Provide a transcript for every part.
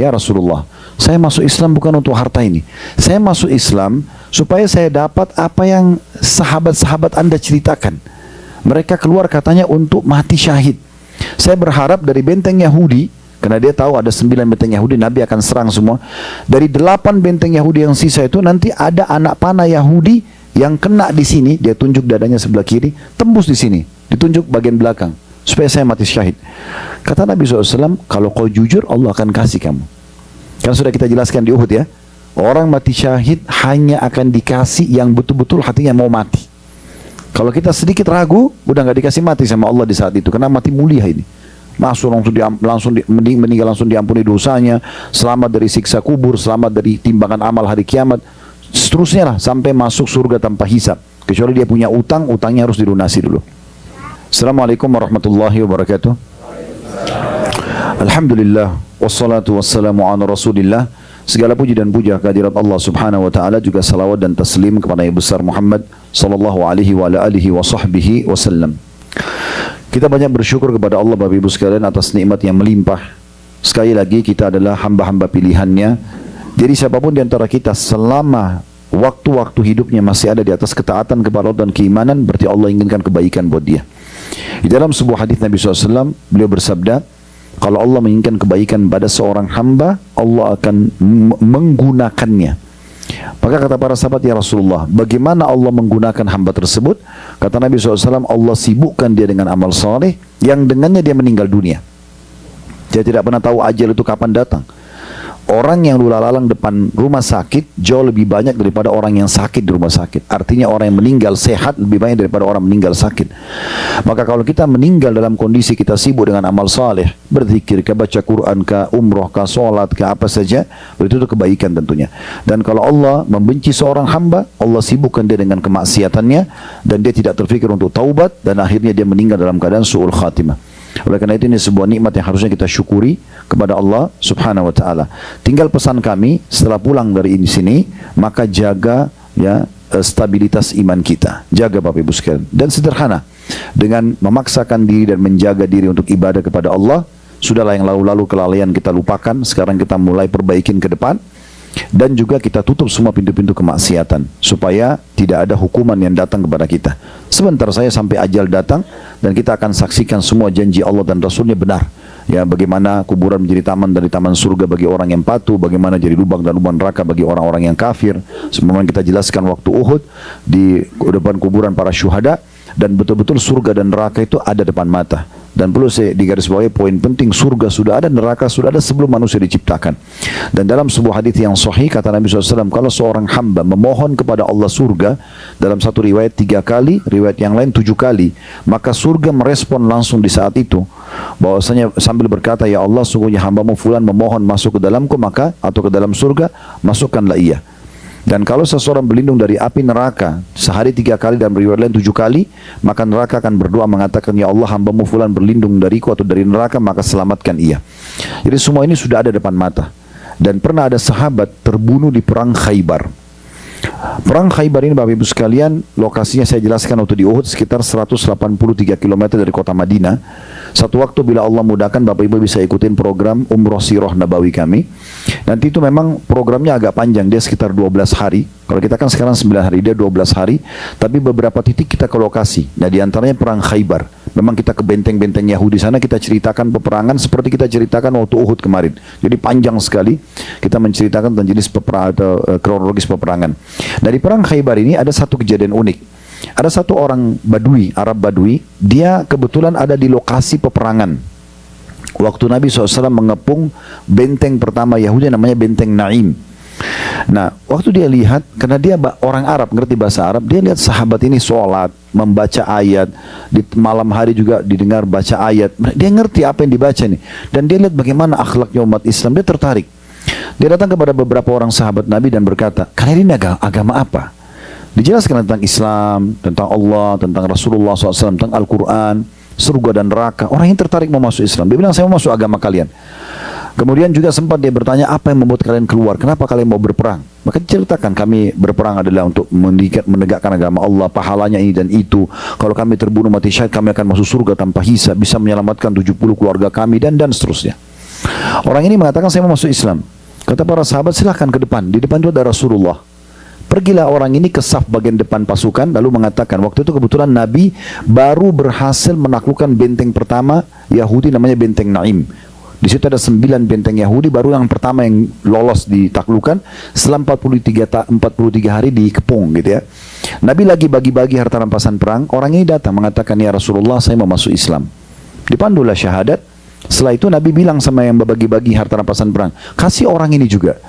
Ya Rasulullah, saya masuk Islam bukan untuk harta ini. Saya masuk Islam supaya saya dapat apa yang sahabat-sahabat Anda ceritakan. Mereka keluar katanya untuk mati syahid. Saya berharap dari benteng Yahudi, karena dia tahu ada 9 benteng Yahudi, Nabi akan serang semua. Dari 8 benteng Yahudi yang sisa itu, nanti ada anak panah Yahudi yang kena di sini, dia tunjuk dadanya sebelah kiri, tembus di sini, ditunjuk bagian belakang, supaya saya mati syahid. Kata Nabi SAW, kalau kau jujur, Allah akan kasih kamu. Kan sudah kita jelaskan di Uhud ya, orang mati syahid hanya akan dikasih yang betul-betul hatinya mau mati. Kalau kita sedikit ragu, udah nggak dikasih mati sama Allah di saat itu, karena mati mulia ini. Masuk meninggal langsung diampuni dosanya, selamat dari siksa kubur, selamat dari timbangan amal hari kiamat, seterusnya lah sampai masuk surga tanpa hisab. Kecuali dia punya utang, utangnya harus dilunasi dulu. Assalamualaikum warahmatullahi wabarakatuh. Alhamdulillah, wassalatu wassalamu ala rasulillah. Segala puji dan puja kehadirat Allah subhanahu wa ta'ala, juga salawat dan taslim kepada Nabi besar Muhammad sallallahu alaihi wa alihi wa sahbihi wasallam. Kita banyak bersyukur kepada Allah Bapak Ibu sekalian atas nikmat yang melimpah. Sekali lagi kita adalah hamba-hamba pilihannya. Jadi siapapun di antara kita selama waktu-waktu hidupnya masih ada di atas ketaatan kepada Allah dan keimanan, berarti Allah inginkan kebaikan buat dia. Di dalam sebuah hadis Nabi SAW, beliau bersabda, kalau Allah menginginkan kebaikan pada seorang hamba, Allah akan menggunakannya. Maka kata para sahabat, ya Rasulullah, bagaimana Allah menggunakan hamba tersebut? Kata Nabi SAW, Allah sibukkan dia dengan amal saleh yang dengannya dia meninggal dunia. Dia tidak pernah tahu ajal itu kapan datang. Orang yang lalu-lalang depan rumah sakit jauh lebih banyak daripada orang yang sakit di rumah sakit. Artinya orang yang meninggal sehat lebih banyak daripada orang meninggal sakit. Maka kalau kita meninggal dalam kondisi kita sibuk dengan amal saleh, berzikir, baca Quran, umroh, sholat, apa saja, itu kebaikan tentunya. Dan kalau Allah membenci seorang hamba, Allah sibukkan dia dengan kemaksiatannya, dan dia tidak terfikir untuk taubat, dan akhirnya dia meninggal dalam keadaan su'ul khatimah. Oleh karena itu ini sebuah nikmat yang harusnya kita syukuri kepada Allah subhanahu wa ta'ala. Tinggal pesan kami setelah pulang dari sini, maka jaga ya stabilitas iman kita. Jaga Bapak Ibu sekalian. Dan sederhana, dengan memaksakan diri dan menjaga diri untuk ibadah kepada Allah. Sudahlah yang lalu-lalu kelalaian kita lupakan, sekarang kita mulai perbaikin ke depan. Dan juga kita tutup semua pintu-pintu kemaksiatan, supaya tidak ada hukuman yang datang kepada kita. Sebentar saya sampai ajal datang, dan kita akan saksikan semua janji Allah dan Rasulnya benar. Ya, bagaimana kuburan menjadi taman dari taman surga bagi orang yang patuh, bagaimana jadi lubang dan lubang neraka bagi orang-orang yang kafir. Sebagaimana kita jelaskan waktu Uhud di depan kuburan para syuhada, dan betul-betul surga dan neraka itu ada depan mata. Dan perlu saya digarisbawahi poin penting, surga sudah ada, neraka sudah ada sebelum manusia diciptakan. Dan dalam sebuah hadis yang sahih kata Nabi SAW, kalau seorang hamba memohon kepada Allah surga, dalam satu riwayat 3 kali, riwayat yang lain 7 kali, maka surga merespon langsung di saat itu, bahwasanya sambil berkata, ya Allah, sungguhnya hambamu fulan memohon masuk ke dalamku, maka atau ke dalam surga, masukkanlah ia. Dan kalau seseorang berlindung dari api neraka sehari 3 kali dan riwayat lain 7 kali, maka neraka akan berdoa mengatakan, ya Allah, hambamu fulan berlindung dariku atau dari neraka, maka selamatkan ia. Jadi semua ini sudah ada depan mata. Dan pernah ada sahabat terbunuh di perang Khaybar. Perang Khaybar ini Bapak Ibu sekalian, lokasinya saya jelaskan waktu di Uhud, sekitar 183 km dari kota Madinah. Satu waktu bila Allah mudahkan, Bapak Ibu bisa ikutin program Umroh Sirah Nabawi kami. Nanti itu memang programnya agak panjang, dia sekitar 12 hari. Kalau kita kan sekarang 9 hari, dia 12 hari. Tapi beberapa titik kita ke lokasi. Nah, di antaranya perang Khaybar. Memang kita ke benteng-benteng Yahudi sana, kita ceritakan peperangan seperti kita ceritakan waktu Uhud kemarin. Jadi panjang sekali kita menceritakan tentang jenis peperangan atau kronologis peperangan. Dari perang Khaybar ini ada satu kejadian unik. Ada satu orang Badui, Arab Badui, dia kebetulan ada di lokasi peperangan. Waktu Nabi SAW mengepung benteng pertama Yahudi namanya benteng Naim. Nah, waktu dia lihat, karena dia orang Arab, ngerti bahasa Arab, dia lihat sahabat ini sholat, membaca ayat, di malam hari juga didengar baca ayat. Dia ngerti apa yang dibaca nih. Dan dia lihat bagaimana akhlaknya umat Islam, dia tertarik. Dia datang kepada beberapa orang sahabat Nabi dan berkata, kalian ini agama apa? Dijelaskan tentang Islam, tentang Allah, tentang Rasulullah SAW, tentang Al-Quran, surga dan neraka. Orang yang tertarik mau masuk Islam. Dia bilang, saya mau masuk agama kalian. Kemudian juga sempat dia bertanya, apa yang membuat kalian keluar? Kenapa kalian mau berperang? Maka diceritakan, kami berperang adalah untuk menegakkan agama Allah, pahalanya ini dan itu. Kalau kami terbunuh mati syahid, kami akan masuk surga tanpa hisab, bisa menyelamatkan 70 keluarga kami, dan seterusnya. Orang ini mengatakan saya mau masuk Islam. Kata para sahabat, silahkan ke depan. Di depan itu ada Rasulullah. Pergilah orang ini ke saf bagian depan pasukan, lalu mengatakan, waktu itu kebetulan Nabi baru berhasil menaklukkan benteng pertama Yahudi, namanya benteng Naim. Di situ ada 9 benteng Yahudi, baru yang pertama yang lolos ditaklukan setelah 43 hari dikepung gitu ya. Nabi lagi bagi-bagi harta rampasan perang, orang ini datang mengatakan, ya Rasulullah saya mau masuk Islam. Dipandulah syahadat. Setelah itu Nabi bilang sama yang bagi-bagi harta rampasan perang, kasih orang ini juga.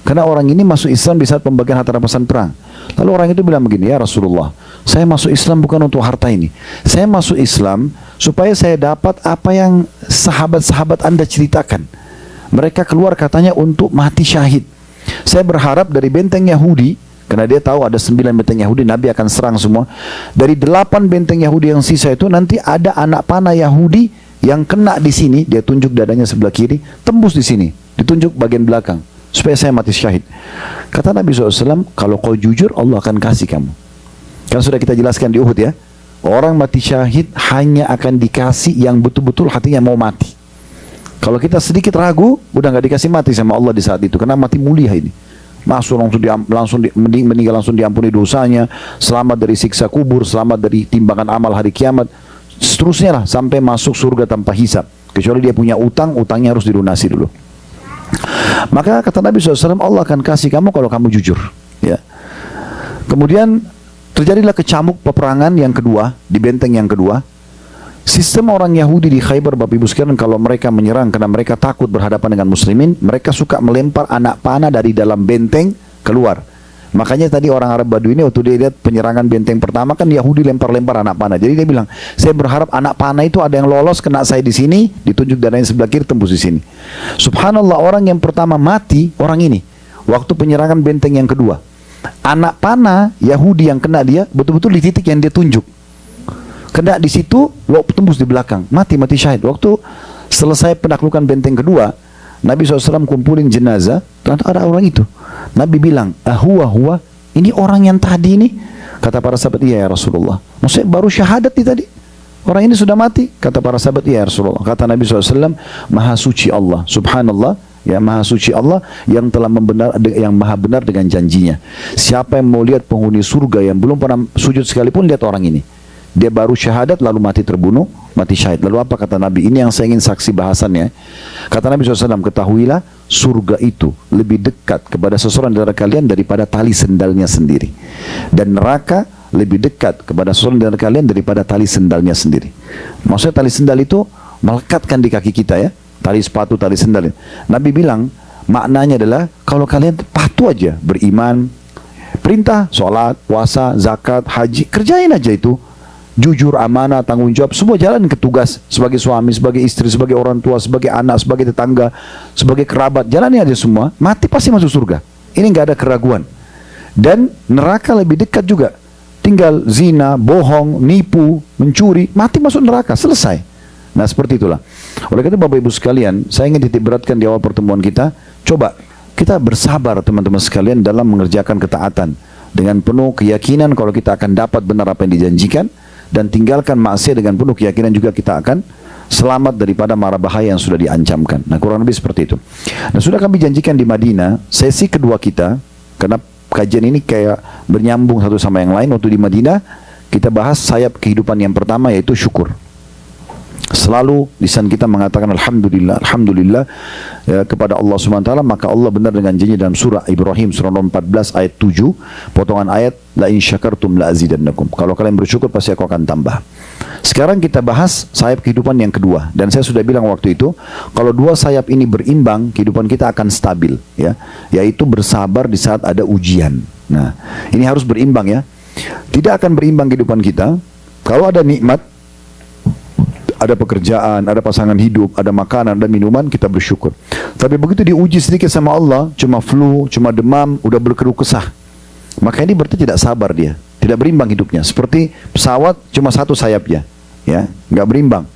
Karena orang ini masuk Islam di saat pembagian harta rampasan perang. Lalu orang itu bilang begini, ya Rasulullah, saya masuk Islam bukan untuk harta ini. Saya masuk Islam supaya saya dapat apa yang sahabat-sahabat Anda ceritakan. Mereka keluar katanya untuk mati syahid. Saya berharap dari benteng Yahudi, karena dia tahu ada 9 benteng Yahudi, Nabi akan serang semua. Dari 8 benteng Yahudi yang sisa itu, nanti ada anak panah Yahudi yang kena di sini, dia tunjuk dadanya sebelah kiri, tembus di sini, ditunjuk bagian belakang, supaya saya mati syahid. Kata Nabi SAW, kalau kau jujur, Allah akan kasih kamu. Kan sudah kita jelaskan di Uhud ya, orang mati syahid hanya akan dikasih yang betul-betul hatinya mau mati. Kalau kita sedikit ragu, udah nggak dikasih mati sama Allah di saat itu, karena mati mulia ini. Masuk meninggal langsung diampuni dosanya, selamat dari siksa kubur, selamat dari timbangan amal hari kiamat, seterusnya lah sampai masuk surga tanpa hisab. Kecuali dia punya utang, utangnya harus dilunasi dulu. Maka kata Nabi SAW, Allah akan kasih kamu kalau kamu jujur. Ya. Kemudian terjadilah kecamuk peperangan yang kedua di benteng yang kedua. Sistem orang Yahudi di Khaybar, Bapak Ibu sekalian, kalau mereka menyerang karena mereka takut berhadapan dengan muslimin, mereka suka melempar anak panah dari dalam benteng keluar. Makanya tadi orang Arab Badui ini waktu dia lihat penyerangan benteng pertama, kan Yahudi lempar-lempar anak panah. Jadi dia bilang, saya berharap anak panah itu ada yang lolos kena saya di sini, ditunjuk dadanya sebelah kiri, tembus di sini. Subhanallah, orang yang pertama mati orang ini waktu penyerangan benteng yang kedua. Anak panah Yahudi yang kena dia betul-betul di titik yang dia tunjuk. Kena di situ, lo tembus di belakang, mati syahid. Waktu selesai penaklukan benteng kedua, Nabi SAW kumpulin jenazah, ternyata ada orang itu. Nabi bilang, huwa, ini orang yang tadi ini. Kata para sahabat, iya ya Rasulullah. Maksudnya baru syahadat nih tadi. Orang ini sudah mati. Kata para sahabat, iya ya Rasulullah. Kata Nabi SAW, maha suci Allah, subhanallah, ya maha suci Allah yang telah yang maha benar dengan janjinya. Siapa yang mau lihat penghuni surga yang belum pernah sujud sekalipun, lihat orang ini. Dia baru syahadat lalu mati terbunuh, mati syahid. Lalu apa kata Nabi? Ini yang saya ingin saksi bahasannya. Kata Nabi SAW, ketahuilah surga itu lebih dekat kepada seseorang dari kalian daripada tali sendalnya sendiri. Dan neraka lebih dekat kepada seseorang dari kalian daripada tali sendalnya sendiri. Maksudnya tali sendal itu melekatkan di kaki kita ya. Tali sepatu, tali sendal. Nabi bilang, maknanya adalah kalau kalian patuh aja, beriman, perintah, sholat, puasa, zakat, haji, kerjain aja itu. Jujur, amanah, tanggung jawab, semua jalan ke tugas sebagai suami, sebagai istri, sebagai orang tua, sebagai anak, sebagai tetangga, sebagai kerabat, jalani aja semua, mati pasti masuk surga. Ini nggak ada keraguan. Dan neraka lebih dekat juga. Tinggal zina, bohong, nipu, mencuri, mati masuk neraka, selesai. Nah seperti itulah. Oleh karena itu Bapak Ibu sekalian, saya ingin titik beratkan di awal pertemuan kita, coba kita bersabar teman-teman sekalian dalam mengerjakan ketaatan dengan penuh keyakinan kalau kita akan dapat benar apa yang dijanjikan, dan tinggalkan maksiat dengan penuh keyakinan juga kita akan selamat daripada mara bahaya yang sudah diancamkan. Nah kurang lebih seperti itu. Nah sudah kami janjikan di Madinah, sesi kedua kita, karena kajian ini kayak bernyambung satu sama yang lain. Waktu di Madinah kita bahas sayap kehidupan yang pertama, yaitu syukur. Selalu lisan kita mengatakan Alhamdulillah, Alhamdulillah ya, kepada Allah SWT. Maka Allah benar dengan janji dalam surah Ibrahim surah 14 ayat 7, potongan ayat, la in syakartum la azidannakum. Kalau kalian bersyukur pasti aku akan tambah. Sekarang kita bahas sayap kehidupan yang kedua. Dan saya sudah bilang waktu itu, kalau dua sayap ini berimbang, kehidupan kita akan stabil ya, yaitu bersabar di saat ada ujian. Nah ini harus berimbang ya. Tidak akan berimbang kehidupan kita kalau ada nikmat, ada pekerjaan, ada pasangan hidup, ada makanan, ada minuman, kita bersyukur. Tapi begitu diuji sedikit sama Allah, cuma flu, cuma demam, udah berkeluh kesah, maka ini berarti tidak sabar dia, tidak berimbang hidupnya. Seperti pesawat cuma satu sayapnya, ya, nggak berimbang.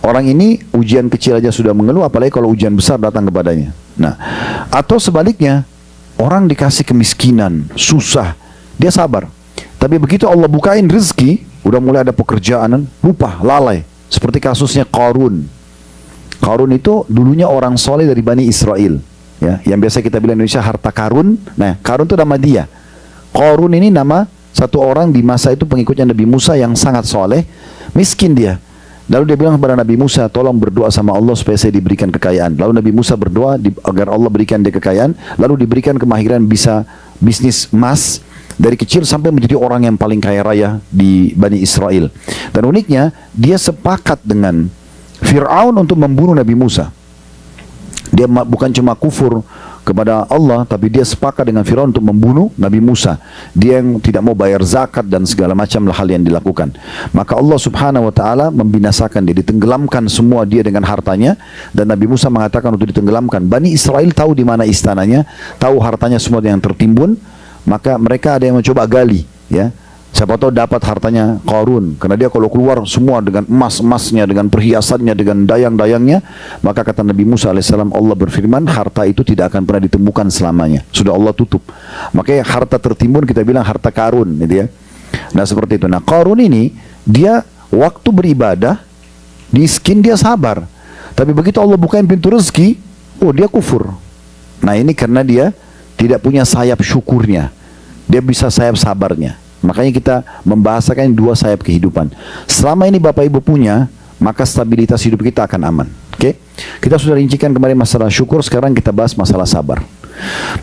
Orang ini ujian kecil aja sudah mengeluh, apalagi kalau ujian besar datang kepadanya. Nah, atau sebaliknya, orang dikasih kemiskinan, susah, dia sabar. Tapi begitu Allah bukain rezeki, udah mulai ada pekerjaan, lupa, lalai. Seperti kasusnya Qarun. Qarun itu dulunya orang soleh dari Bani Israel, ya, yang biasa kita bilang Indonesia harta karun. Nah, Qarun itu nama dia. Qarun ini nama satu orang di masa itu pengikutnya Nabi Musa yang sangat soleh, miskin dia. Lalu dia bilang kepada Nabi Musa, tolong berdoa sama Allah supaya saya diberikan kekayaan. Lalu Nabi Musa berdoa agar Allah berikan dia kekayaan, lalu diberikan kemahiran bisa bisnis emas. Dari kecil sampai menjadi orang yang paling kaya raya di Bani Israel. Dan uniknya, dia sepakat dengan Fir'aun untuk membunuh Nabi Musa. Dia bukan cuma kufur kepada Allah, tapi dia sepakat dengan Fir'aun untuk membunuh Nabi Musa. Dia yang tidak mau bayar zakat dan segala macam hal yang dilakukan. Maka Allah subhanahu wa ta'ala membinasakan dia, ditenggelamkan semua dia dengan hartanya. Dan Nabi Musa mengatakan untuk ditenggelamkan. Bani Israel tahu di mana istananya, tahu hartanya semua yang tertimbun. Maka mereka ada yang mencoba gali, ya. Siapa tahu dapat hartanya Qarun, karena dia kalau keluar semua dengan emas-emasnya, dengan perhiasannya, dengan dayang-dayangnya. Maka kata Nabi Musa alaihissalam, Allah berfirman, harta itu tidak akan pernah ditemukan selamanya. Sudah Allah tutup. Makanya harta tertimbun kita bilang harta karun, gitu ya. Nah seperti itu. Nah Qarun ini, dia waktu beribadah, miskin dia sabar. Tapi begitu Allah bukain pintu rezeki, oh dia kufur. Nah ini karena dia tidak punya sayap syukurnya. Dia bisa sayap sabarnya. Makanya kita membahasakan dua sayap kehidupan. Selama ini Bapak Ibu punya, maka stabilitas hidup kita akan aman. Oke? Kita sudah rincikan kemarin masalah syukur, sekarang kita bahas masalah sabar.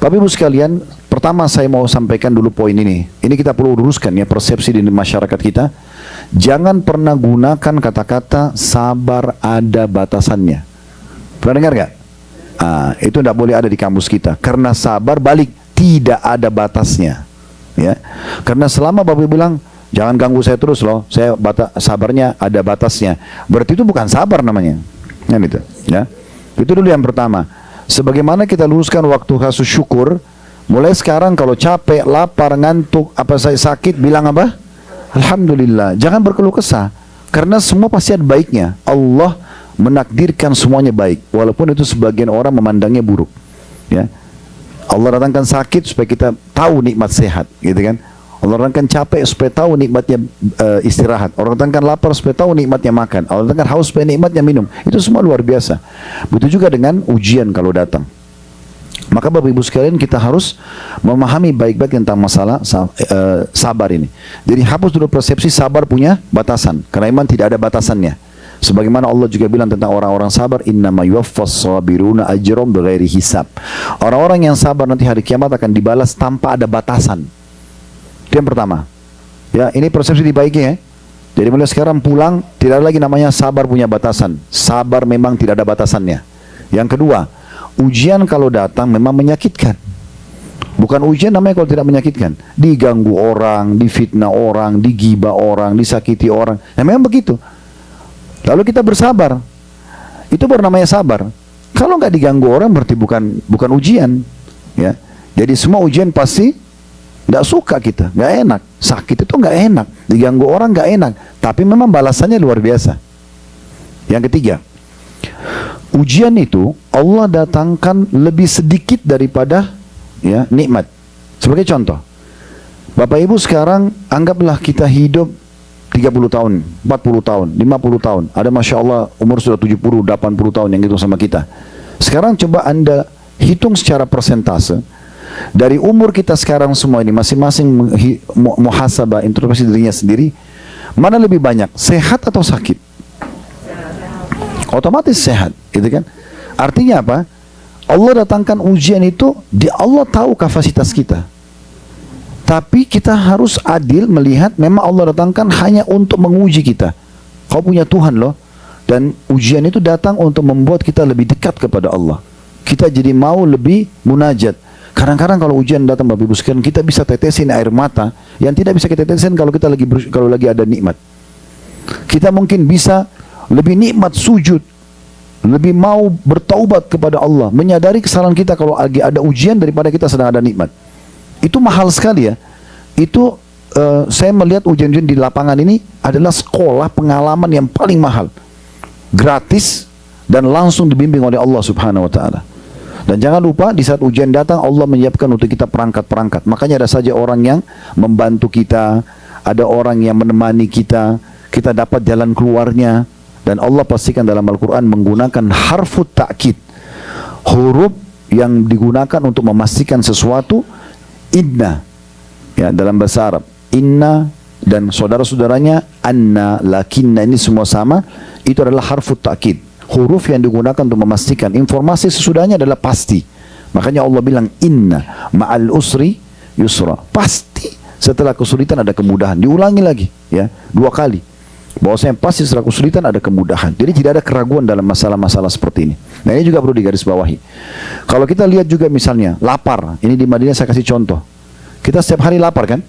Bapak Ibu sekalian, pertama saya mau sampaikan dulu poin ini. Ini kita perlu luruskan ya, persepsi di masyarakat kita. Jangan pernah gunakan kata-kata sabar ada batasannya. Pernah dengar nggak? Itu tidak boleh ada di kamus kita. Karena sabar balik tidak ada batasnya. Ya, karena selama Bapak bilang jangan ganggu saya terus loh, saya sabarnya ada batasnya, berarti itu bukan sabar namanya, kan itu, ya. Itu dulu yang pertama. Sebagaimana kita luruskan waktu kasus syukur, mulai sekarang kalau capek, lapar, ngantuk, apa saya sakit, bilang apa? Alhamdulillah. Jangan berkeluh kesah, karena semua pasti ada baiknya. Allah menakdirkan semuanya baik, walaupun itu sebagian orang memandangnya buruk, ya. Allah datangkan sakit supaya kita tahu nikmat sehat, gitu kan? Allah datangkan capek supaya tahu nikmatnya istirahat. Allah datangkan lapar supaya tahu nikmatnya makan. Allah datangkan haus supaya nikmatnya minum. Itu semua luar biasa. Begitu juga dengan ujian kalau datang. Maka Bapak Ibu sekalian, kita harus memahami baik-baik tentang masalah sabar ini. Jadi hapus dulu persepsi sabar punya batasan, karena iman tidak ada batasannya. Sebagaimana Allah juga bilang tentang orang-orang sabar, innama yuwaffas sabiruna ajrum bighairi hisab. Orang-orang yang sabar nanti hari kiamat akan dibalas tanpa ada batasan. Itu yang pertama. Ya, ini persepsi dibaiki ya. Jadi mulai sekarang pulang tidak ada lagi namanya sabar punya batasan. Sabar memang tidak ada batasannya. Yang kedua, ujian kalau datang memang menyakitkan. Bukan ujian namanya kalau tidak menyakitkan. Diganggu orang, difitnah orang, digibah orang, disakiti orang. Nah, memang begitu. Lalu kita bersabar, itu baru namanya sabar. Kalau nggak diganggu orang berarti bukan ujian, ya. Jadi semua ujian pasti nggak suka kita, nggak enak. Sakit itu nggak enak, diganggu orang nggak enak. Tapi memang balasannya luar biasa. Yang ketiga, ujian itu Allah datangkan lebih sedikit daripada ya nikmat. Sebagai contoh, Bapak Ibu sekarang anggaplah kita hidup 30 tahun, 40 tahun, 50 tahun. Ada Masya Allah umur sudah 70, 80 tahun yang hitung sama kita. Sekarang coba Anda hitung secara persentase. Dari umur kita sekarang semua ini, masing-masing muhasabah, introspeksi dirinya sendiri. Mana lebih banyak, sehat atau sakit? Otomatis sehat, gitu kan? Artinya apa? Allah datangkan ujian itu, Allah tahu kapasitas kita. Tapi kita harus adil melihat memang Allah datangkan hanya untuk menguji kita. Kau punya Tuhan loh. Dan ujian itu datang untuk membuat kita lebih dekat kepada Allah. Kita jadi mau lebih munajat. Kadang-kadang kalau ujian datang Bapak Ibu sekalian, kita bisa tetesin air mata yang tidak bisa kita tetesin kalau kita lagi ada nikmat. Kita mungkin bisa lebih nikmat sujud, lebih mau bertaubat kepada Allah, menyadari kesalahan kita kalau lagi ada ujian daripada kita sedang ada nikmat. Itu mahal sekali ya. Itu saya melihat ujian-ujian di lapangan ini adalah sekolah pengalaman yang paling mahal. Gratis dan langsung dibimbing oleh Allah Subhanahu wa taala. Dan jangan lupa di saat ujian datang Allah menyiapkan untuk kita perangkat-perangkat. Makanya ada saja orang yang membantu kita, ada orang yang menemani kita, kita dapat jalan keluarnya. Dan Allah pastikan dalam Al-Quran menggunakan harfu ta'kid, huruf yang digunakan untuk memastikan sesuatu. Inna, ya, dalam bahasa Arab, inna dan saudara-saudaranya anna, lakinna, ini semua sama. Itu adalah harfu ta'kid, huruf yang digunakan untuk memastikan informasi sesudahnya adalah pasti. Makanya Allah bilang inna ma'al usri yusra, pasti setelah kesulitan ada kemudahan. Diulangi lagi, ya, 2 kali, bahwasanya pasti setelah kesulitan ada kemudahan. Jadi tidak ada keraguan dalam masalah-masalah seperti ini. Nah, ini juga perlu digarisbawahi. Kalau kita lihat juga misalnya lapar, ini di Madinah saya kasih contoh. Kita setiap hari lapar kan?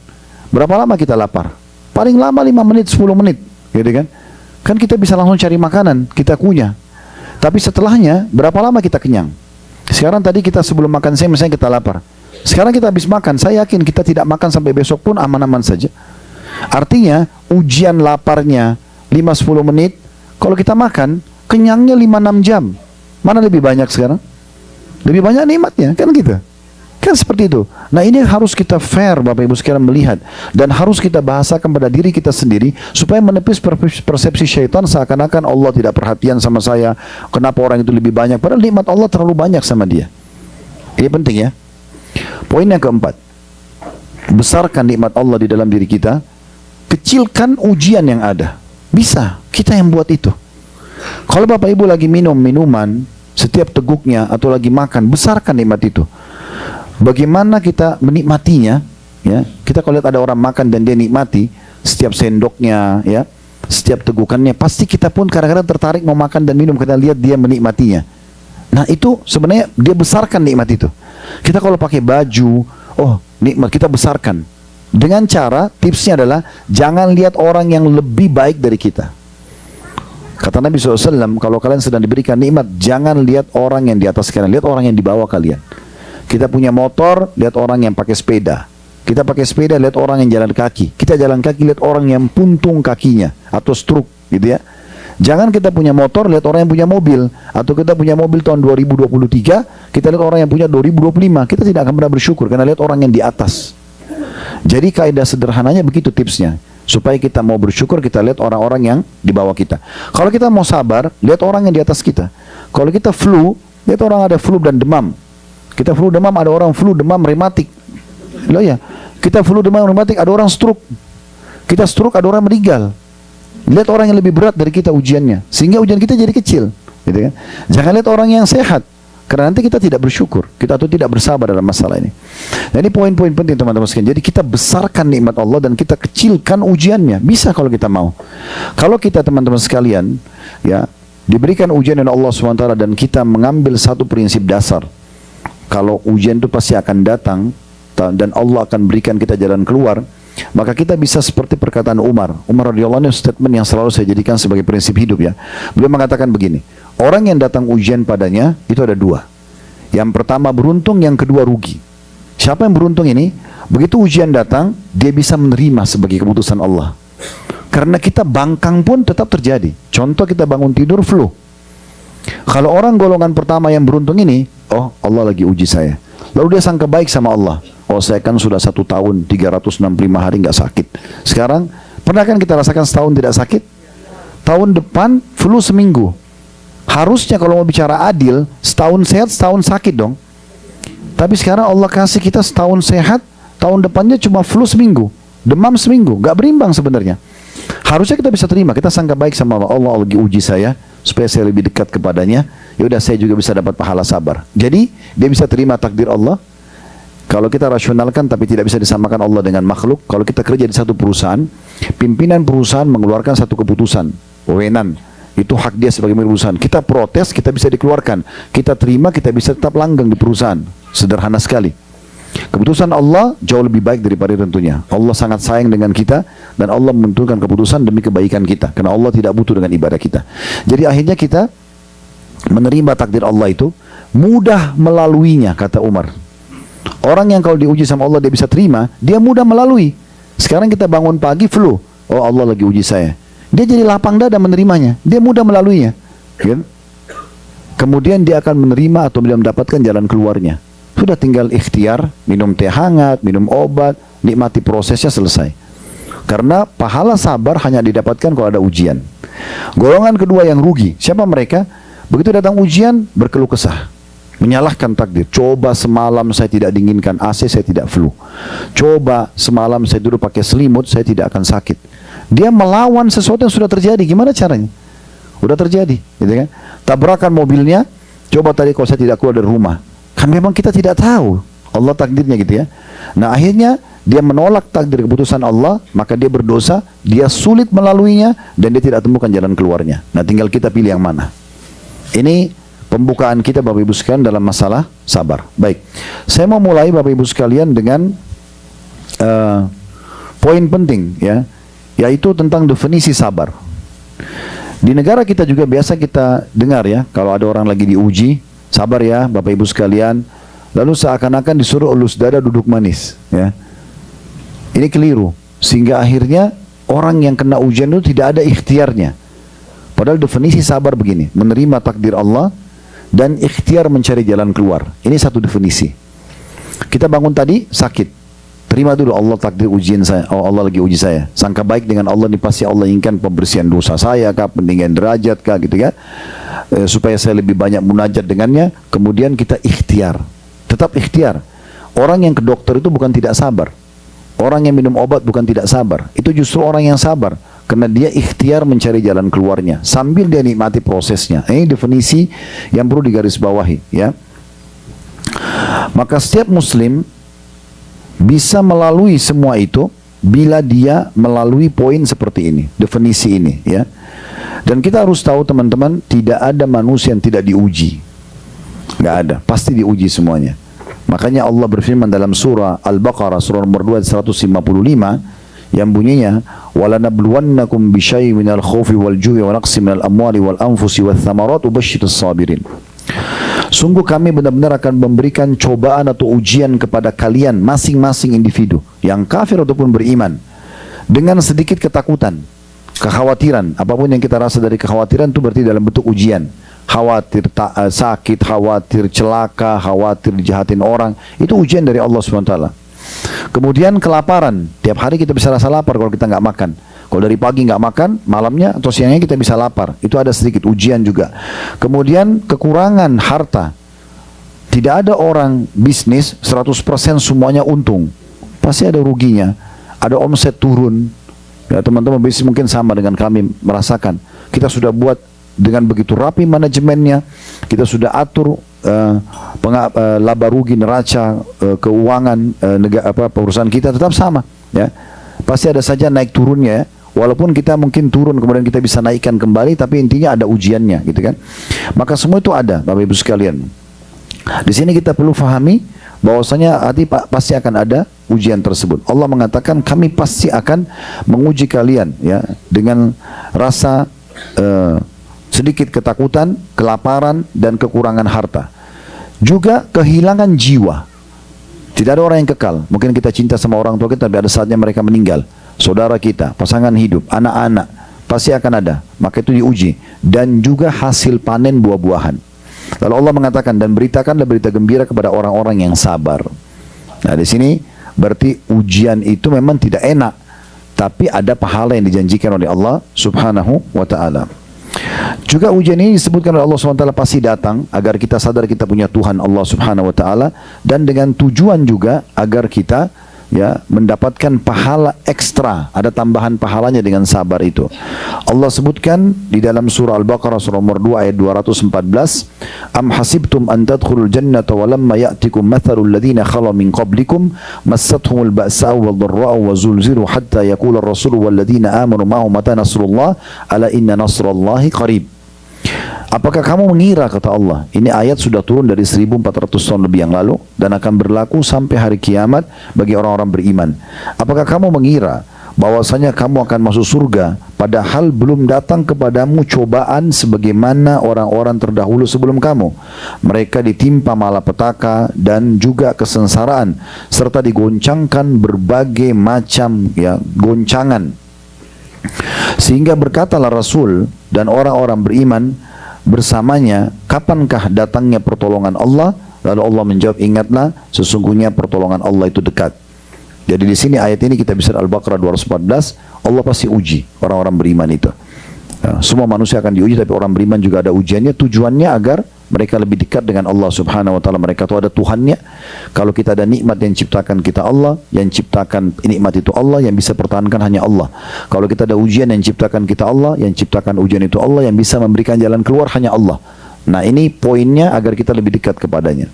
Berapa lama kita lapar? Paling lama 5 menit, 10 menit, gitu kan? Kan kita bisa langsung cari makanan, kita kunyah. Tapi setelahnya berapa lama kita kenyang? Sekarang tadi kita sebelum makan siang misalnya kita lapar. Sekarang kita habis makan, saya yakin kita tidak makan sampai besok pun aman-aman saja. Artinya ujian laparnya 5-10 menit, kalau kita makan kenyangnya 5-6 jam. Mana lebih banyak sekarang? Lebih banyak nikmatnya, kan gitu. Kan seperti itu. Nah, ini harus kita fair Bapak Ibu sekalian melihat, dan harus kita bahasakan pada diri kita sendiri supaya menepis persepsi syaitan seakan-akan Allah tidak perhatian sama saya. Kenapa orang itu lebih banyak? Padahal nikmat Allah terlalu banyak sama dia. Ini penting ya. Poin yang keempat, besarkan nikmat Allah di dalam diri kita, kecilkan ujian yang ada. Bisa, kita yang buat itu. Kalau Bapak Ibu lagi minum minuman, setiap teguknya atau lagi makan, besarkan nikmat itu. Bagaimana kita menikmatinya, ya? Kita kalau lihat ada orang makan dan dia nikmati setiap sendoknya, ya, setiap tegukannya, pasti kita pun kadang-kadang tertarik mau makan dan minum karena lihat dia menikmatinya. Nah, itu sebenarnya dia besarkan nikmat itu. Kita kalau pakai baju, oh nikmat, kita besarkan. Dengan cara, tipsnya adalah jangan lihat orang yang lebih baik dari kita. Kata Nabi SAW, kalau kalian sedang diberikan nikmat, jangan lihat orang yang di atas kalian, lihat orang yang di bawah kalian. Kita punya motor, lihat orang yang pakai sepeda. Kita pakai sepeda, lihat orang yang jalan kaki. Kita jalan kaki, lihat orang yang puntung kakinya atau stroke, gitu ya. Jangan kita punya motor, lihat orang yang punya mobil. Atau kita punya mobil tahun 2023, kita lihat orang yang punya 2025. Kita tidak akan pernah bersyukur karena lihat orang yang di atas. Jadi kaidah sederhananya begitu tipsnya. Supaya kita mau bersyukur, kita lihat orang-orang yang di bawah kita. Kalau kita mau sabar, lihat orang yang di atas kita. Kalau kita flu, lihat orang ada flu dan demam. Kita flu demam, ada orang flu demam rematik. Loh ya, kita flu demam rematik, ada orang stroke. Kita stroke, ada orang meninggal. Lihat orang yang lebih berat dari kita ujiannya, sehingga ujian kita jadi kecil, gitu kan? Jangan lihat orang yang sehat, karena nanti kita tidak bersyukur, kita tuh tidak bersabar dalam masalah ini. Nah, ini poin-poin penting teman-teman sekalian. Jadi kita besarkan nikmat Allah dan kita kecilkan ujiannya. Bisa kalau kita mau. Kalau kita teman-teman sekalian, ya, diberikan ujian oleh Allah SWT dan kita mengambil satu prinsip dasar. Kalau ujian itu pasti akan datang dan Allah akan berikan kita jalan keluar, maka kita bisa seperti perkataan Umar. Umar radhiyallahu anhu, statement yang selalu saya jadikan sebagai prinsip hidup ya. Beliau mengatakan begini, orang yang datang ujian padanya itu ada 2. Yang pertama beruntung, yang kedua rugi. Siapa yang beruntung ini? Begitu ujian datang, dia bisa menerima sebagai keputusan Allah. Karena kita bangkang pun tetap terjadi. Contoh kita bangun tidur flu. Kalau orang golongan pertama yang beruntung ini, oh Allah lagi uji saya. Lalu dia sangka baik sama Allah. Oh saya kan sudah 1 tahun 365 hari nggak sakit. Sekarang pernah kan kita rasakan setahun tidak sakit? Tahun depan flu seminggu. Harusnya kalau mau bicara adil, setahun sehat setahun sakit dong. Tapi sekarang Allah kasih kita setahun sehat, tahun depannya cuma flu seminggu, demam seminggu, nggak berimbang sebenarnya. Harusnya kita bisa terima, kita sangka baik sama Allah. Allah lagi uji saya supaya saya lebih dekat kepadanya. Ya udah, saya juga bisa dapat pahala sabar. Jadi dia bisa terima takdir Allah. Kalau kita rasionalkan, tapi tidak bisa disamakan Allah dengan makhluk. Kalau kita kerja di satu perusahaan, pimpinan perusahaan mengeluarkan satu keputusan, wewenang, itu hak dia sebagai pemilik perusahaan. Kita protes, kita bisa dikeluarkan. Kita terima, kita bisa tetap langgeng di perusahaan. Sederhana sekali. Keputusan Allah jauh lebih baik daripada tentunya. Allah sangat sayang dengan kita dan Allah menentukan keputusan demi kebaikan kita. Karena Allah tidak butuh dengan ibadah kita. Jadi akhirnya kita menerima takdir Allah itu, mudah melaluinya, kata Umar. Orang yang kalau diuji sama Allah dia bisa terima, dia mudah melalui. Sekarang kita bangun pagi flu, oh Allah lagi uji saya. Dia jadi lapang dada menerimanya, dia mudah melaluinya. Kemudian dia akan menerima atau dia mendapatkan jalan keluarnya. Sudah tinggal ikhtiar, minum teh hangat, minum obat, nikmati prosesnya, selesai. Karena pahala sabar hanya didapatkan kalau ada ujian. Golongan kedua yang rugi, siapa mereka? Begitu datang ujian, berkeluh kesah, menyalahkan takdir. Coba semalam saya tidak dinginkan AC, saya tidak flu. Coba semalam saya duduk pakai selimut, saya tidak akan sakit. Dia melawan sesuatu yang sudah terjadi. Gimana caranya? Udah terjadi, gitu kan? Tabrakan mobilnya, coba tadi kalau saya tidak keluar dari rumah. Kan memang kita tidak tahu Allah takdirnya, gitu ya. Nah akhirnya dia menolak takdir keputusan Allah, maka dia berdosa, dia sulit melaluinya, dan dia tidak temukan jalan keluarnya. Nah tinggal kita pilih yang mana. Ini pembukaan kita Bapak Ibu sekalian dalam masalah sabar. Baik, saya mau mulai Bapak Ibu sekalian dengan poin penting ya, yaitu tentang definisi sabar. Di negara kita juga biasa kita dengar ya, kalau ada orang lagi diuji, sabar ya Bapak Ibu sekalian, lalu seakan-akan disuruh elus dada duduk manis ya. Ini keliru, sehingga akhirnya orang yang kena ujian itu tidak ada ikhtiarnya. Padahal definisi sabar begini, menerima takdir Allah dan ikhtiar mencari jalan keluar. Ini satu definisi. Kita bangun tadi sakit, terima dulu Allah takdir ujian saya. Oh Allah lagi uji saya. Sangka baik dengan Allah, ini pasti Allah inginkan pembersihan dosa saya kah, peninggian derajat kah, gitu kan? Supaya saya lebih banyak munajat dengannya. Kemudian kita ikhtiar, tetap ikhtiar. Orang yang ke dokter itu bukan tidak sabar. Orang yang minum obat bukan tidak sabar. Itu justru orang yang sabar, karena dia ikhtiar mencari jalan keluarnya sambil dia nikmati prosesnya. Ini definisi yang perlu digarisbawahi ya. Maka setiap muslim bisa melalui semua itu bila dia melalui poin seperti ini, definisi ini ya. Dan kita harus tahu teman-teman, tidak ada manusia yang tidak diuji. Nggak ada, pasti diuji semuanya. Makanya Allah berfirman dalam surah Al-Baqarah surah nomor 2 155 yang bunyinya walanabluwannakum bisyai'in minal khaufi wal ju'i wa naqsin minal amwali wal anfusi wath thamarat wabashshiris sabirin. Sungguh kami benar-benar akan memberikan cobaan atau ujian kepada kalian masing-masing individu yang kafir ataupun beriman dengan sedikit ketakutan, kekhawatiran. Apapun yang kita rasa dari kekhawatiran itu berarti dalam bentuk ujian. Khawatir sakit, khawatir celaka, khawatir dijahatin orang, itu ujian dari Allah SWT. Kemudian kelaparan, tiap hari kita bisa rasa lapar kalau kita nggak makan. Kalau dari pagi nggak makan, malamnya atau siangnya kita bisa lapar, itu ada sedikit ujian juga. Kemudian kekurangan harta, tidak ada orang bisnis 100% semuanya untung, pasti ada ruginya, ada omset turun. Ya teman-teman bisnis mungkin sama dengan kami merasakan, kita sudah buat dengan begitu rapi manajemennya, kita sudah atur laba rugi neraca, keuangan perusahaan kita tetap sama ya, pasti ada saja naik turunnya ya. Walaupun kita mungkin turun kemudian kita bisa naikkan kembali, tapi intinya ada ujiannya gitu kan. Maka semua itu ada Bapak Ibu sekalian. Di sini kita perlu fahami bahwasanya pasti akan ada ujian tersebut. Allah mengatakan kami pasti akan menguji kalian ya dengan rasa sedikit ketakutan, kelaparan, dan kekurangan harta. Juga kehilangan jiwa. Tidak ada orang yang kekal. Mungkin kita cinta sama orang tua kita, tapi ada saatnya mereka meninggal. Saudara kita, pasangan hidup, anak-anak, pasti akan ada. Maka itu diuji. Dan juga hasil panen buah-buahan. Lalu Allah mengatakan, dan beritakanlah berita gembira kepada orang-orang yang sabar. Nah di sini berarti ujian itu memang tidak enak, tapi ada pahala yang dijanjikan oleh Allah Subhanahu wa Ta'ala. Juga ujian ini disebutkan oleh Allah SWT pasti datang agar kita sadar kita punya Tuhan Allah Subhanahu wa Ta'ala, dan dengan tujuan juga agar kita ya mendapatkan pahala ekstra, ada tambahan pahalanya dengan sabar itu. Allah sebutkan di dalam surah Al-Baqarah surah nomor 2 ayat 214, am hasibtum an tadkhulul jannata wa lamma ya'tikum mathalul ladzina khala min qablikum massathumul ba'sa'u wadh-dharra'u wa zulzilu hatta yaqula ar-rasulu wal ladzina amanu ma'ahu mata nasrullah ala inna nasrallahi qarib. Apakah kamu mengira, kata Allah, ini ayat sudah turun dari 1400 tahun lebih yang lalu dan akan berlaku sampai hari kiamat bagi orang-orang beriman. Apakah kamu mengira bahwasanya kamu akan masuk surga padahal belum datang kepadamu cobaan sebagaimana orang-orang terdahulu sebelum kamu? Mereka ditimpa malapetaka dan juga kesengsaraan serta digoncangkan berbagai macam ya goncangan. Sehingga berkatalah Rasul dan orang-orang beriman bersamanya, kapankah datangnya pertolongan Allah? Lalu Allah menjawab, ingatlah sesungguhnya pertolongan Allah itu dekat. Jadi di sini ayat ini kita bisa Al-Baqarah 214, Allah pasti uji orang-orang beriman itu. Ya, semua manusia akan diuji, tapi orang beriman juga ada ujiannya. Tujuannya agar mereka lebih dekat dengan Allah Subhanahu wa taala. Mereka tahu ada Tuhannya. Kalau kita ada nikmat yang ciptakan kita Allah, yang ciptakan nikmat itu Allah, yang bisa pertahankan hanya Allah. Kalau kita ada ujian yang ciptakan kita Allah, yang ciptakan ujian itu Allah, yang bisa memberikan jalan keluar hanya Allah. Nah, ini poinnya agar kita lebih dekat kepadanya.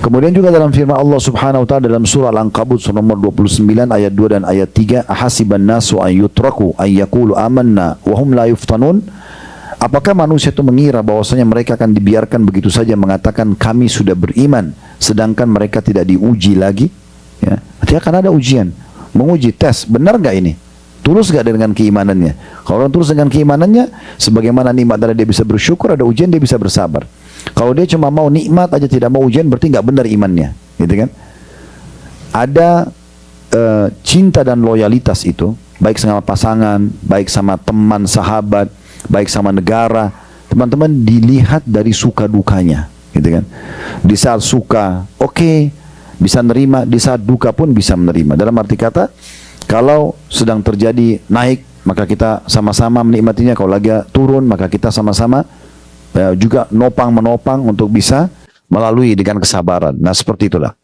Kemudian juga dalam firman Allah Subhanahu wa taala dalam surah Al-Ankabut surah nomor 29 ayat 2 dan ayat 3, ahasiban nasu an yutraku ay yaqulu amanna wa hum la yuftanun. Apakah manusia itu mengira bahwasanya mereka akan dibiarkan begitu saja mengatakan kami sudah beriman sedangkan mereka tidak diuji lagi? Ya, artinya akan ada ujian, menguji, tes, benar enggak ini? Tulus enggak dengan keimanannya? Kalau orang tulus dengan keimanannya, sebagaimana nikmat dari dia bisa bersyukur, ada ujian dia bisa bersabar. Kalau dia cuma mau nikmat aja tidak mau ujian, berarti nggak benar imannya, gitu kan? Ada cinta dan loyalitas itu, baik sama pasangan, baik sama teman, sahabat, baik sama negara, teman-teman dilihat dari suka dukanya, gitu kan? Di saat suka, oke, bisa nerima, di saat duka pun bisa menerima. Dalam arti kata, kalau sedang terjadi naik, maka kita sama-sama menikmatinya. Kalau lagi turun, maka kita sama-sama juga menopang untuk bisa melalui dengan kesabaran. Nah, seperti itulah.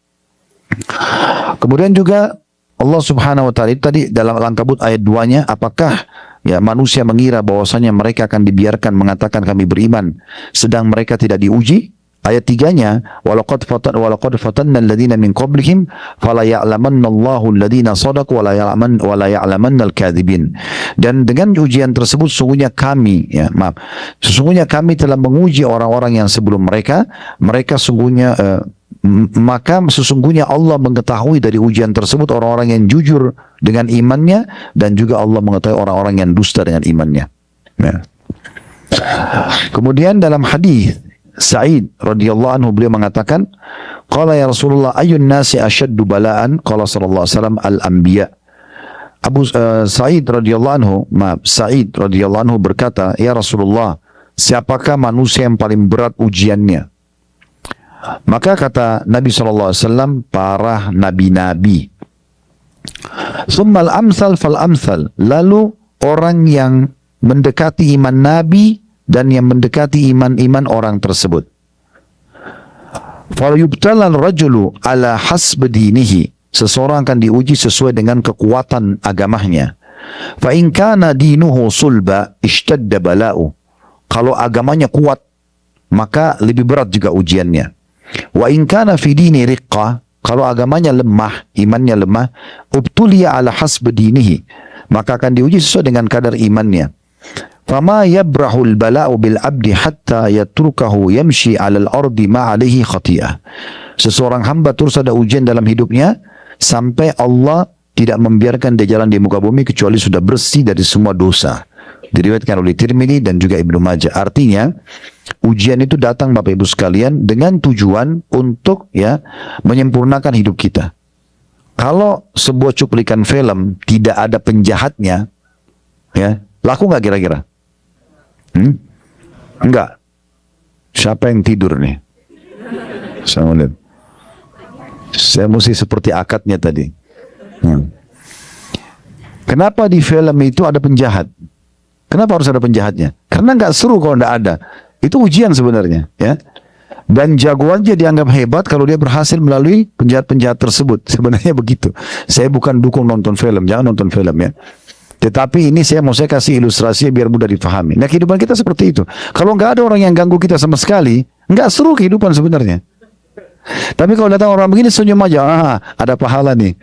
Kemudian juga Allah Subhanahu wa taala tadi dalam Al-Ankabut ayat 2-nya, apakah ya manusia mengira bahwasanya mereka akan dibiarkan mengatakan kami beriman sedang mereka tidak diuji? Ayat 3-nya, walaqad fatanna alladziina min qablihim fala ya'lamanna Allahu alladziina shadaqu wa la ya'lamanna al-kadzibin. Dan dengan ujian tersebut sesungguhnya kami telah menguji orang-orang yang sebelum mereka maka sesungguhnya Allah mengetahui dari ujian tersebut orang-orang yang jujur dengan imannya, dan juga Allah mengetahui orang-orang yang dusta dengan imannya. Ya. Kemudian dalam hadis Sa'id radhiyallahu anhu beliau mengatakan, qala ya Rasulullah ayyun nasi ashaddu bala'an? Qala sallallahu alaihi wasallam al-anbiya. Sa'id radhiyallahu anhu berkata, ya Rasulullah, siapakah manusia yang paling berat ujiannya? Maka kata Nabi sallallahu alaihi wasallam, para nabi-nabi. Tsummal amsal fal amsal, lalu orang yang mendekati iman nabi dan yang mendekati iman-iman orang tersebut. Falyubtalal rajulu ala hasb dinihi, seseorang akan diuji sesuai dengan kekuatan agamanya. Fa in kana dinuhu sulba ishtadda bala'u, kalau agamanya kuat maka lebih berat juga ujiannya. Wa in kana fi dini riqqa, kalau agamanya lemah, imannya lemah, ubtuliya ala hasb dinihi, maka akan diuji sesuai dengan kadar imannya. Fama yabrahul bala'u bil abdi hatta yatrukahu yamshi 'alal ardi ma 'alaihi khati'ah. Seseorang hamba terus ada ujian dalam hidupnya sampai Allah tidak membiarkan dia jalan di muka bumi kecuali sudah bersih dari semua dosa. Diriwayatkan oleh Tirmidzi dan juga Ibnu Majah. Artinya ujian itu datang Bapak Ibu sekalian dengan tujuan untuk menyempurnakan hidup kita. Kalau sebuah cuplikan film tidak ada penjahatnya, laku nggak kira-kira? Enggak. Siapa yang tidur nih? Saya mesti seperti akadnya tadi. Kenapa di film itu ada penjahat? Kenapa harus ada penjahatnya? Karena nggak seru kalau nggak ada. Itu ujian sebenarnya, ya. Dan jagoan dia dianggap hebat kalau dia berhasil melalui penjahat-penjahat tersebut. Sebenarnya begitu. Saya bukan dukung nonton film, jangan nonton film ya. Tetapi ini saya kasih ilustrasi biar mudah difahami. Nah, kehidupan kita seperti itu. Kalau nggak ada orang yang ganggu kita sama sekali, nggak seru kehidupan sebenarnya. Tapi kalau datang orang begini senyum aja, ada pahala nih.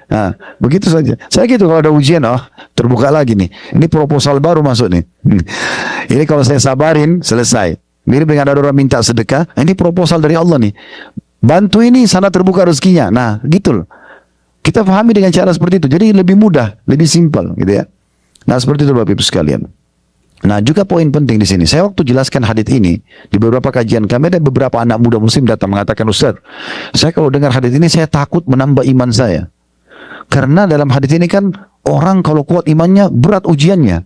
Begitu saja. Saya gitu kalau ada ujian, terbuka lagi nih. Ini proposal baru masuk nih. Ini kalau saya sabarin, selesai. Mirip dengan ada orang minta sedekah, ini proposal dari Allah nih. Bantu ini, sana terbuka rezekinya. Nah, gitu loh. Kita pahami dengan cara seperti itu. Jadi lebih mudah, lebih simpel gitu ya. Nah, seperti itu Bapak Ibu sekalian. Nah, juga poin penting di sini. Saya waktu jelaskan hadits ini di beberapa kajian kami, ada beberapa anak muda muslim datang mengatakan, Ustaz, saya kalau dengar hadits ini saya takut menambah iman saya. Karena dalam hadits ini kan orang kalau kuat imannya berat ujiannya.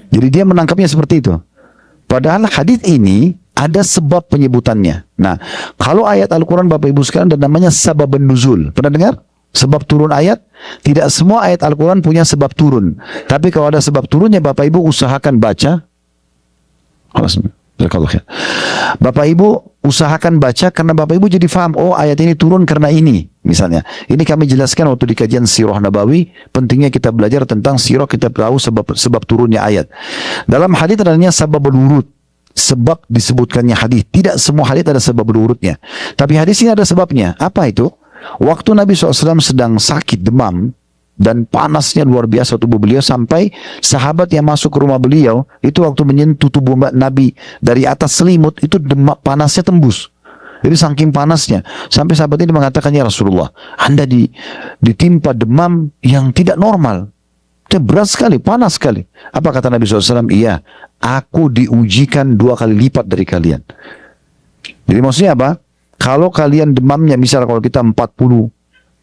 Jadi dia menangkapnya seperti itu. Padahal hadits ini ada sebab penyebutannya. Nah, kalau ayat Al-Quran Bapak Ibu sekalian ada namanya sababun nuzul. Pernah dengar? Sebab turun ayat, tidak semua ayat Al-Quran punya sebab turun. Tapi kalau ada sebab turunnya, Bapak Ibu usahakan baca. Bapak Ibu usahakan baca, karena Bapak Ibu jadi faham, oh ayat ini turun karena ini. Misalnya, ini kami jelaskan waktu di kajian Sirah Nabawi, pentingnya kita belajar tentang sirah, kita tahu sebab turunnya ayat. Dalam hadis adanya sababul wurud, sebab disebutkannya hadis. Tidak semua hadis ada sebab urutnya. Tapi hadis ini ada sebabnya. Apa itu? Waktu Nabi SAW sedang sakit demam dan panasnya luar biasa tubuh beliau, sampai sahabat yang masuk ke rumah beliau itu waktu menyentuh tubuh Nabi dari atas selimut itu panasnya tembus. Jadi saking panasnya sampai sahabat ini mengatakan, ya Rasulullah, Anda ditimpa demam yang tidak normal. Itu berat sekali, panas sekali. Apa kata Nabi SAW? Iya, aku diujikan 2 kali lipat dari kalian. Jadi maksudnya apa? Kalau kalian demamnya, misal kalau kita 40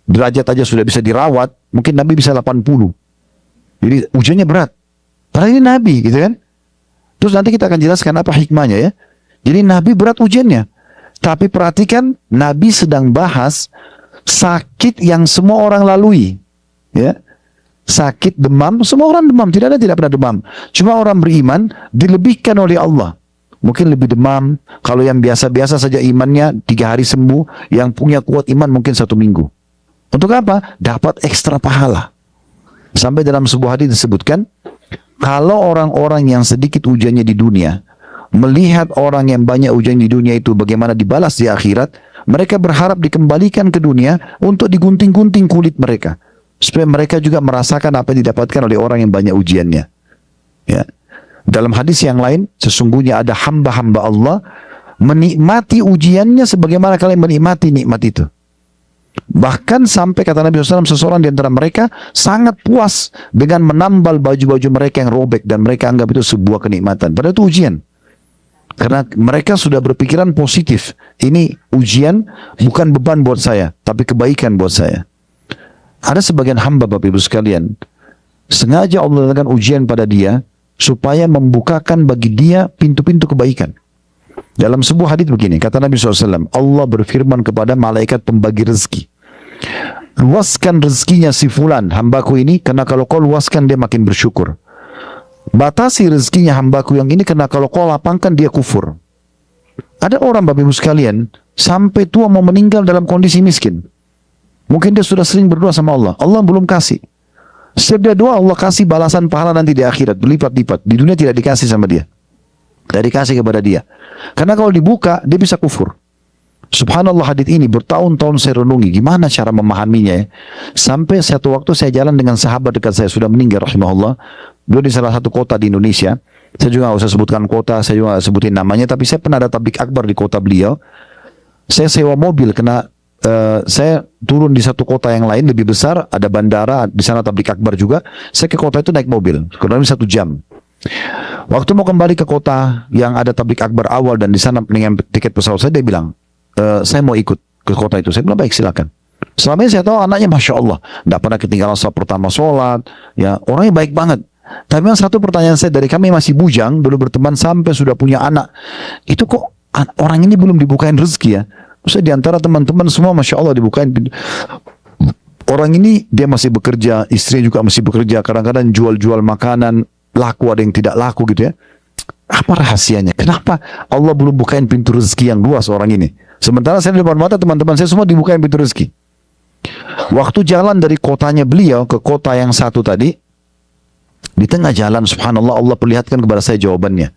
derajat aja sudah bisa dirawat, mungkin Nabi bisa 80. Jadi ujiannya berat. Padahal ini Nabi, gitu kan? Terus nanti kita akan jelaskan apa hikmahnya ya. Jadi Nabi berat ujiannya. Tapi perhatikan, Nabi sedang bahas sakit yang semua orang lalui. Ya. Sakit demam, semua orang demam, tidak ada tidak pernah demam. Cuma orang beriman dilebihkan oleh Allah. Mungkin lebih demam, kalau yang biasa-biasa saja imannya 3 hari sembuh, yang punya kuat iman mungkin 1 minggu. Untuk apa? Dapat ekstra pahala. Sampai dalam sebuah hadis disebutkan, kalau orang-orang yang sedikit ujiannya di dunia, melihat orang yang banyak ujian di dunia itu bagaimana dibalas di akhirat, mereka berharap dikembalikan ke dunia untuk digunting-gunting kulit mereka. Supaya mereka juga merasakan apa yang didapatkan oleh orang yang banyak ujiannya. Ya. Dalam hadis yang lain, sesungguhnya ada hamba-hamba Allah menikmati ujiannya sebagaimana kalian menikmati nikmat itu. Bahkan sampai kata Nabi SAW, seseorang di antara mereka sangat puas dengan menambal baju-baju mereka yang robek dan mereka anggap itu sebuah kenikmatan. Padahal itu ujian. Karena mereka sudah berpikiran positif. Ini ujian bukan beban buat saya, tapi kebaikan buat saya. Ada sebagian hamba Bapak Ibu sekalian, sengaja Allah letakkan ujian pada dia supaya membukakan bagi dia pintu-pintu kebaikan. Dalam sebuah hadis begini, kata Nabi SAW, Allah berfirman kepada malaikat pembagi rezeki, luaskan rezekinya si fulan, hambaku ini, karena kalau kau luaskan dia makin bersyukur. Batasi rezekinya hambaku yang ini, karena kalau kau lapangkan dia kufur. Ada orang Bapak Ibu sekalian, sampai tua mau meninggal dalam kondisi miskin. Mungkin dia sudah sering berdoa sama Allah, Allah belum kasih. Setiap dia doa, Allah kasih balasan pahala nanti di akhirat, berlipat-lipat. Di dunia tidak dikasih sama dia, tidak dikasih kepada dia. Karena kalau dibuka, dia bisa kufur. Subhanallah, hadits ini bertahun-tahun saya renungi, gimana cara memahaminya ya. Sampai satu waktu saya jalan dengan sahabat dekat saya, sudah meninggal rahimahullah. Beliau di salah satu kota di Indonesia. Saya juga nggak usah sebutkan kota, saya juga nggak sebutin namanya, tapi saya pernah ada tablik akbar di kota beliau. Saya sewa mobil, karena saya turun di satu kota yang lain lebih besar, ada bandara di sana tablik akbar juga. Saya ke kota itu naik mobil, kurang lebih 1 jam. Waktu mau kembali ke kota yang ada tablik akbar awal dan di sana dengan tiket pesawat saya, dia bilang, saya mau ikut ke kota itu. Saya bilang baik, silakan. Selama ini saya tahu anaknya masya Allah, tidak pernah ketinggalan saat pertama sholat, ya orangnya baik banget. Tapi yang satu pertanyaan saya, dari kami masih bujang, dulu berteman sampai sudah punya anak, itu kok orang ini belum dibukain rezeki ya? Maksudnya di antara teman-teman semua masya Allah dibukain. Orang ini dia masih bekerja, istrinya juga masih bekerja, kadang-kadang jual-jual makanan, laku ada yang tidak laku gitu ya. Apa rahasianya? Kenapa Allah belum bukain pintu rezeki yang luas orang ini? Sementara saya di depan mata teman-teman saya semua dibukain pintu rezeki. Waktu jalan dari kotanya beliau ke kota yang satu tadi, di tengah jalan subhanallah Allah perlihatkan kepada saya jawabannya.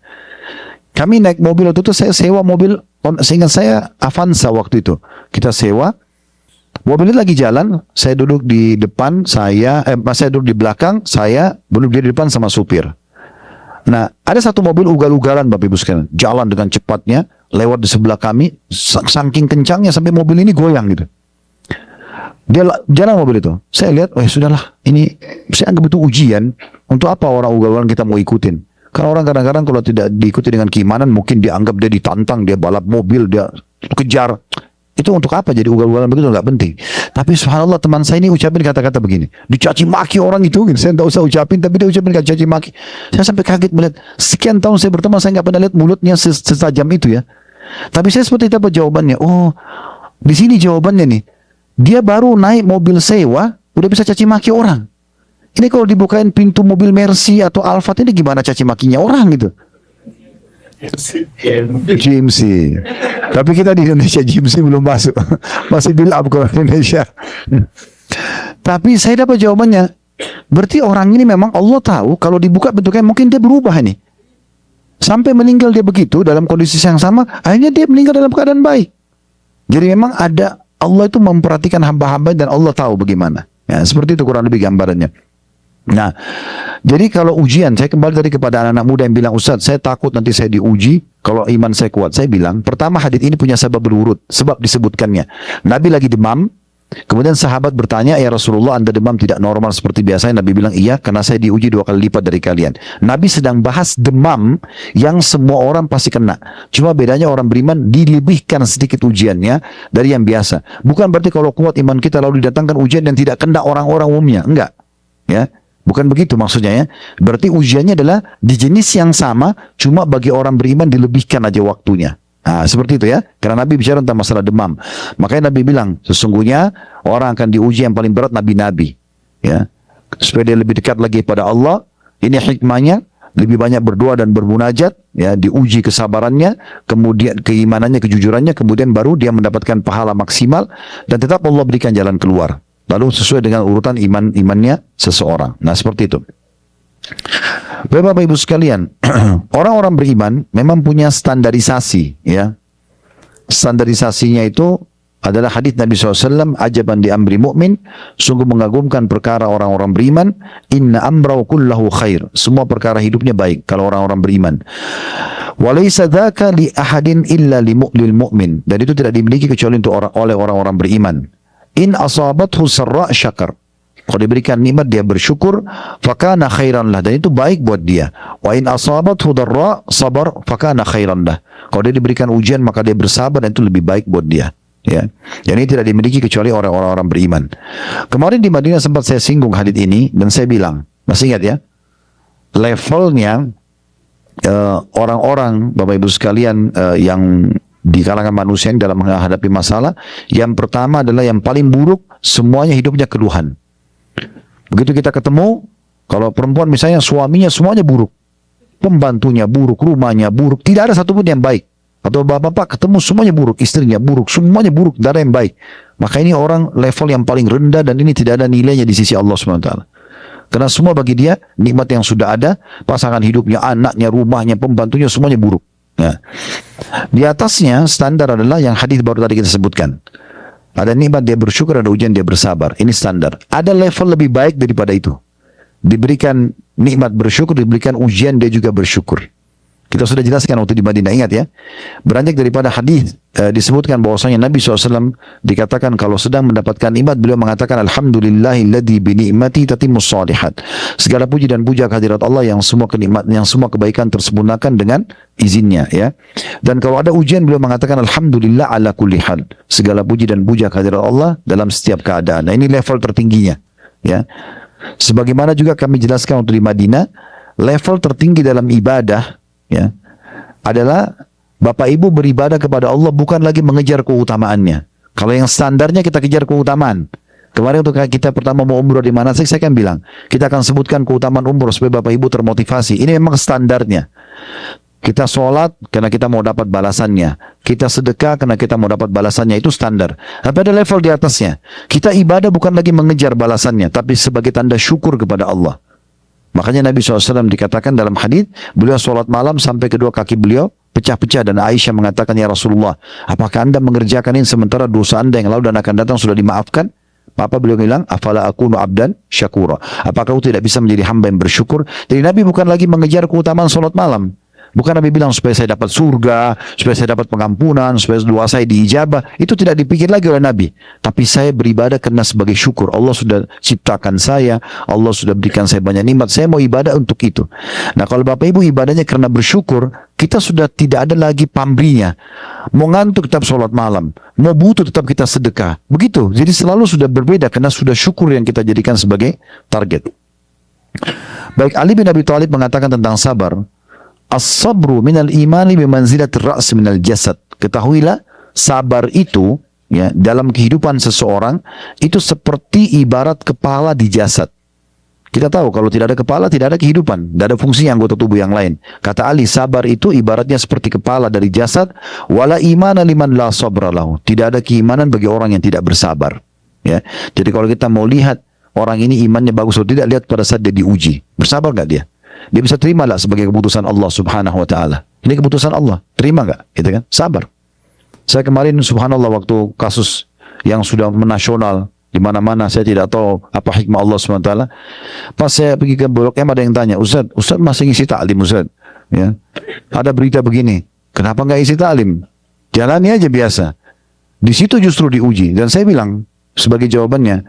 Kami naik mobil waktu itu, saya sewa mobil, seingat saya Avanza waktu itu. Kita sewa, mobil ini lagi jalan, saya duduk di depan, saya duduk di belakang, saya duduk di depan sama supir. Nah, ada satu mobil ugal-ugalan Bapak Ibu sekalian, jalan dengan cepatnya, lewat di sebelah kami, saking kencangnya sampai mobil ini goyang gitu. Dia jalan mobil itu, saya lihat, oh ya sudahlah, ini saya anggap itu ujian, untuk apa orang ugal-ugalan kita mau ikutin? Karena orang kadang-kadang kalau tidak diikuti dengan keimanan, mungkin dianggap dia ditantang, dia balap mobil, dia kejar. Itu untuk apa jadi ugal-ugalan begitu, nggak penting. Tapi subhanallah teman saya ini ucapin kata-kata begini, dicaci maki orang itu, gitu. Saya tidak usah ucapin, tapi dia ucapin kata caci maki. Saya sampai kaget melihat, sekian tahun saya berteman, saya nggak pernah lihat mulutnya setajam itu ya. Tapi saya seperti dapat jawabannya. Oh, di sini jawabannya nih. Dia baru naik mobil sewa, udah bisa caci maki orang. Ini kalau dibukain pintu mobil Mercy atau Alphard ini gimana caci makinya orang gitu. GMC. Tapi kita di Indonesia GMC belum masuk. Masih build up ke Indonesia. Tapi saya dapat jawabannya. Berarti orang ini memang Allah tahu kalau dibuka bentuknya mungkin dia berubah nih. Sampai meninggal dia begitu dalam kondisi yang sama, akhirnya dia meninggal dalam keadaan baik. Jadi memang ada, Allah itu memperhatikan hamba-hamba dan Allah tahu bagaimana. Ya, seperti itu kurang lebih gambarannya. Nah, jadi kalau ujian, saya kembali tadi kepada anak-anak muda yang bilang, Ustaz, saya takut nanti saya diuji kalau iman saya kuat. Saya bilang, pertama hadits ini punya sebab berurut, sebab disebutkannya. Nabi lagi demam, kemudian sahabat bertanya, ya Rasulullah, Anda demam tidak normal seperti biasanya? Nabi bilang, iya, karena saya diuji 2 kali lipat dari kalian. Nabi sedang bahas demam yang semua orang pasti kena. Cuma bedanya orang beriman dilebihkan sedikit ujiannya dari yang biasa. Bukan berarti kalau kuat iman kita lalu didatangkan ujian dan tidak kena orang-orang umumnya. Enggak. Ya. Bukan begitu maksudnya ya. Berarti ujiannya adalah di jenis yang sama, cuma bagi orang beriman dilebihkan aja waktunya. Nah, seperti itu ya. Karena Nabi bicara tentang masalah demam. Makanya Nabi bilang, sesungguhnya orang akan diuji yang paling berat nabi-nabi. Ya. Supaya dia lebih dekat lagi pada Allah. Ini hikmahnya, lebih banyak berdoa dan bermunajat, ya, diuji kesabarannya, kemudian keimanannya, kejujurannya, kemudian baru dia mendapatkan pahala maksimal dan tetap Allah berikan jalan keluar. Lalu sesuai dengan urutan imannya seseorang. Nah, seperti itu. Bapak Ibu sekalian, orang-orang beriman memang punya standarisasi, ya. Standarisasinya itu adalah hadits Nabi SAW, ajaban di amri mu'min, sungguh mengagumkan perkara orang-orang beriman, inna amrau kullahu khair, semua perkara hidupnya baik kalau orang-orang beriman. Walaysa dzaka li ahadin illa lil mu'min, dan itu tidak dimiliki kecuali untuk oleh orang-orang beriman. In asabathu sarra syakar, kalau diberikan nikmat dia bersyukur, fakana khairan lah, dan itu baik buat dia. Wa in asabathu darra sabar, fakana khairan lah, kalau dia diberikan ujian maka dia bersabar dan itu lebih baik buat dia. Ya, jadi ini tidak dimiliki kecuali orang-orang beriman. Kemarin di Madinah sempat saya singgung hadits ini dan saya bilang, masih ingat ya, levelnya orang-orang Bapak Ibu sekalian yang di kalangan manusia yang dalam menghadapi masalah, yang pertama adalah yang paling buruk, semuanya hidupnya keluhan. Begitu kita ketemu, kalau perempuan misalnya suaminya semuanya buruk, pembantunya buruk, rumahnya buruk, tidak ada satupun yang baik. Atau bapak-bapak ketemu semuanya buruk, istrinya buruk, semuanya buruk, tidak ada yang baik. Maka ini orang level yang paling rendah dan ini tidak ada nilainya di sisi Allah SWT. Karena semua bagi dia nikmat yang sudah ada, pasangan hidupnya, anaknya, rumahnya, pembantunya semuanya buruk. Ya. Di atasnya standar adalah yang hadis baru tadi kita sebutkan. Ada nikmat dia bersyukur, ada ujian dia bersabar. Ini standar. Ada level lebih baik daripada itu. Diberikan nikmat bersyukur, diberikan ujian dia juga bersyukur. Kita sudah jelaskan waktu di Madinah, ingat ya. Beranjak daripada hadis disebutkan bahwasanya Nabi SAW dikatakan kalau sedang mendapatkan nikmat, beliau mengatakan alhamdulillahilladzi bi ni'mati tatimmus shalihat. Segala puji dan puja kehadirat Allah yang semua kenikmatan, yang semua kebaikan tersempurnakan dengan izinnya, ya. Dan kalau ada ujian, beliau mengatakan alhamdulillah ala kulli hal. Segala puji dan puja kehadirat Allah dalam setiap keadaan. Nah, ini level tertingginya, ya. Sebagaimana juga kami jelaskan waktu di Madinah, level tertinggi dalam ibadah, ya, adalah Bapak Ibu beribadah kepada Allah bukan lagi mengejar keutamaannya. Kalau yang standarnya kita kejar keutamaan. Kemarin untuk kita pertama mau umroh di mana saya kan bilang, kita akan sebutkan keutamaan umroh supaya Bapak Ibu termotivasi. Ini memang standarnya. Kita sholat karena kita mau dapat balasannya. Kita sedekah karena kita mau dapat balasannya. Itu standar. Tapi ada level di atasnya. Kita ibadah bukan lagi mengejar balasannya, tapi sebagai tanda syukur kepada Allah. Makanya Nabi SAW dikatakan dalam hadis, beliau sholat malam sampai kedua kaki beliau pecah-pecah, dan Aisyah mengatakan, ya Rasulullah, apakah anda mengerjakan ini sementara dosa anda yang lalu dan akan datang sudah dimaafkan? Apa beliau bilang, afala akunu abdan syakura, apakah aku tidak bisa menjadi hamba yang bersyukur? Jadi Nabi bukan lagi mengejar keutamaan sholat malam. Bukan Nabi bilang supaya saya dapat surga, supaya saya dapat pengampunan, supaya doa saya diijabah. Itu tidak dipikir lagi oleh Nabi. Tapi saya beribadah karena sebagai syukur. Allah sudah ciptakan saya, Allah sudah berikan saya banyak nikmat. Saya mau ibadah untuk itu. Nah, kalau Bapak Ibu ibadahnya karena bersyukur, kita sudah tidak ada lagi pamrihnya. Mau ngantuk tetap sholat malam, mau butuh tetap kita sedekah. Begitu. Jadi selalu sudah berbeda karena sudah syukur yang kita jadikan sebagai target. Baik, Ali bin Abi Thalib mengatakan tentang sabar, as-sabru minal imani bimanzilatir ra's minal jasad. Ketahuilah, sabar itu ya, dalam kehidupan seseorang itu seperti ibarat kepala di jasad. Kita tahu kalau tidak ada kepala tidak ada kehidupan, tidak ada fungsi anggota tubuh yang lain. Kata Ali, sabar itu ibaratnya seperti kepala dari jasad. Wala imana liman la sabra lahu. Tidak ada keimanan bagi orang yang tidak bersabar. Ya, jadi kalau kita mau lihat orang ini imannya bagus atau tidak, lihat pada saat dia diuji, bersabar nggak dia? Dia bisa terima nggak sebagai keputusan Allah Subhanahu Wa Taala? Ini keputusan Allah, terima nggak? Gitu kan? Sabar. Saya kemarin subhanallah waktu kasus yang sudah menasional di mana-mana, saya tidak tahu apa hikmah Allah SWT. Pas saya pergi ke Blok M ada yang tanya, Ustaz masih ngisi taklim Ustaz? Ya. Ada berita begini, kenapa nggak isi taklim? Jalani aja biasa. Di situ justru diuji. Dan saya bilang sebagai jawabannya,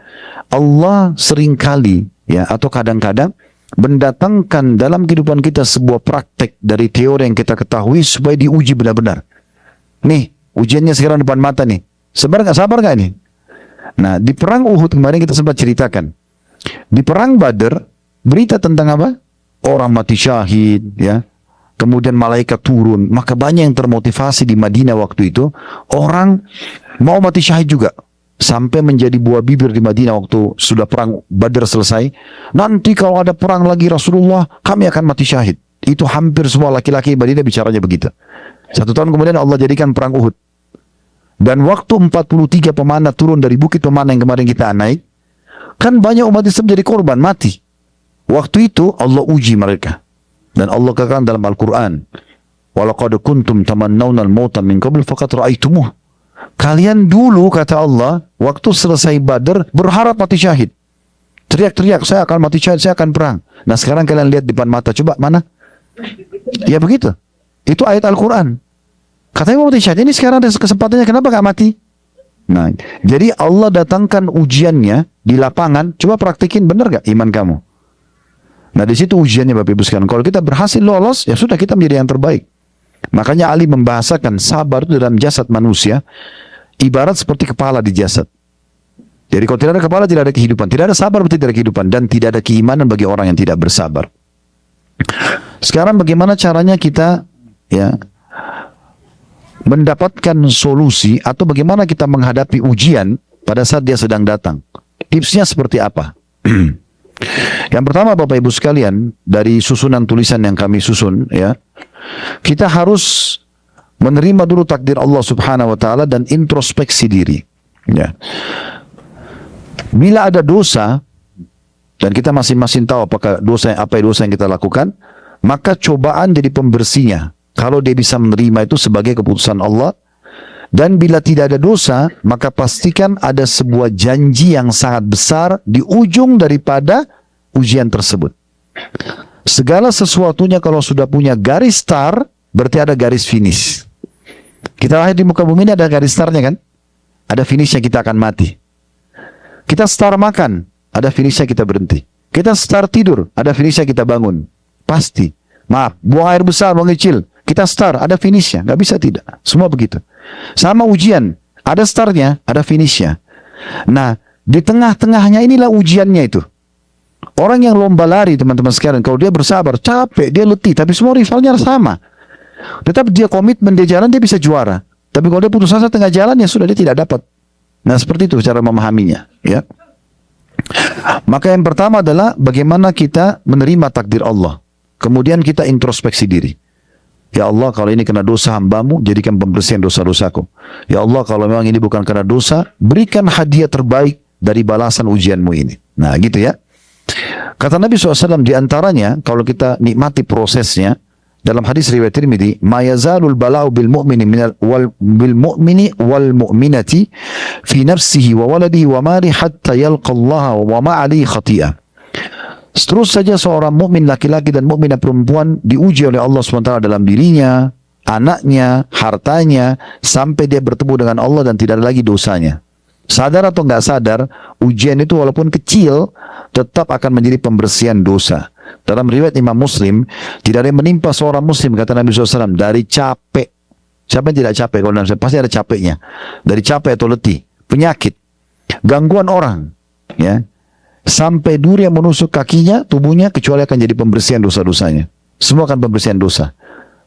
Allah seringkali ya atau kadang-kadang mendatangkan dalam kehidupan kita sebuah praktek dari teori yang kita ketahui supaya diuji benar-benar. Nih, ujiannya sekarang depan mata nih. Sabar nggak ini? Nah, di perang Uhud kemarin kita sempat ceritakan. Di perang Badar, berita tentang apa? Orang mati syahid, ya. Kemudian malaikat turun. Maka banyak yang termotivasi di Madinah waktu itu. Orang mau mati syahid juga. Sampai menjadi buah bibir di Madinah waktu sudah perang Badar selesai. Nanti kalau ada perang lagi Rasulullah, kami akan mati syahid. Itu hampir semua laki-laki di Madinah bicaranya begitu. 1 tahun kemudian Allah jadikan perang Uhud. Dan waktu 43 pemanah turun dari bukit pemanah yang kemarin kita naik, kan banyak umat Islam jadi korban, mati. Waktu itu Allah uji mereka. Dan Allah katakan dalam Al-Quran, وَلَقَدْ كُنْتُمْ تَمَنَّوْنَ الْمَوْتَ مِنْ قَبْلِ فَقَدْ رَأَيْتُمُهُ. Kalian dulu, kata Allah, waktu selesai Badar, berharap mati syahid. Teriak-teriak, saya akan mati syahid, saya akan perang. Nah sekarang kalian lihat depan mata, coba mana? Ya begitu. Itu ayat Al-Quran. Katanya mau mati syahid, ini sekarang ada kesempatannya, kenapa gak mati? Nah, jadi Allah datangkan ujiannya di lapangan, coba praktikin, benar gak iman kamu? Nah di situ ujiannya Bapak Ibu sekalian. Kalau kita berhasil lolos, ya sudah kita menjadi yang terbaik. Makanya Ali membahasakan sabar itu dalam jasad manusia, ibarat seperti kepala di jasad. Jadi kalau tidak ada kepala, tidak ada kehidupan. Tidak ada sabar, berarti tidak ada kehidupan. Dan tidak ada keimanan bagi orang yang tidak bersabar. Sekarang bagaimana caranya kita ya mendapatkan solusi atau bagaimana kita menghadapi ujian pada saat dia sedang datang. Tipsnya seperti apa? Yang pertama Bapak Ibu sekalian, dari susunan tulisan yang kami susun ya, kita harus menerima dulu takdir Allah Subhanahu wa taala dan introspeksi diri. Ya. Bila ada dosa dan kita masing-masing tahu apakah dosa yang kita lakukan, maka cobaan jadi pembersihnya. Kalau dia bisa menerima itu sebagai keputusan Allah. Dan bila tidak ada dosa, maka pastikan ada sebuah janji yang sangat besar di ujung daripada ujian tersebut. Segala sesuatunya kalau sudah punya garis start, berarti ada garis finish. Kita lahir di muka bumi ini ada garis startnya kan? Ada finishnya, kita akan mati. Kita start makan, ada finishnya kita berhenti. Kita start tidur, ada finishnya kita bangun. Pasti. Maaf, buang air besar, buang kecil. Kita start, ada finishnya, nggak bisa tidak. Semua begitu. Sama ujian, ada startnya, ada finishnya. Nah, di tengah-tengahnya inilah ujiannya itu. Orang yang lomba lari, teman-teman sekalian, kalau dia bersabar, capek, dia letih, tapi semua rivalnya sama. Tetap dia komitmen, dia jalan, dia bisa juara. Tapi kalau dia putus asa tengah jalan, ya sudah, dia tidak dapat. Nah, seperti itu cara memahaminya. Ya. Maka yang pertama adalah bagaimana kita menerima takdir Allah. Kemudian kita introspeksi diri. Ya Allah, kalau ini kena dosa hambamu, jadikan pembersihan dosa-dosaku. Ya Allah, kalau memang ini bukan karena dosa, berikan hadiah terbaik dari balasan ujianmu ini. Nah, gitu ya. Kata Nabi SAW, diantaranya, kalau kita nikmati prosesnya, dalam hadis riwayat Tirmidzi, ma yazalul bala'u bil mu'mini wal mu'minati fi nafsihi wa waladihi wa mali hatta yalqa Allah wa ma 'alaihi khati'ah. Terus saja seorang mukmin laki-laki dan mukminah perempuan diuji oleh Allah SWT dalam dirinya, anaknya, hartanya, sampai dia bertemu dengan Allah dan tidak ada lagi dosanya. Sadar atau nggak sadar, ujian itu walaupun kecil, tetap akan menjadi pembersihan dosa. Dalam riwayat Imam Muslim, tidak ada yang menimpa seorang muslim, kata Nabi SAW, dari capek. Siapa yang tidak capek? Kalau pasti ada capeknya. Dari capek atau letih, penyakit, gangguan orang, ya. Sampai duri yang menusuk kakinya, tubuhnya, kecuali akan jadi pembersihan dosa-dosanya. Semua akan pembersihan dosa.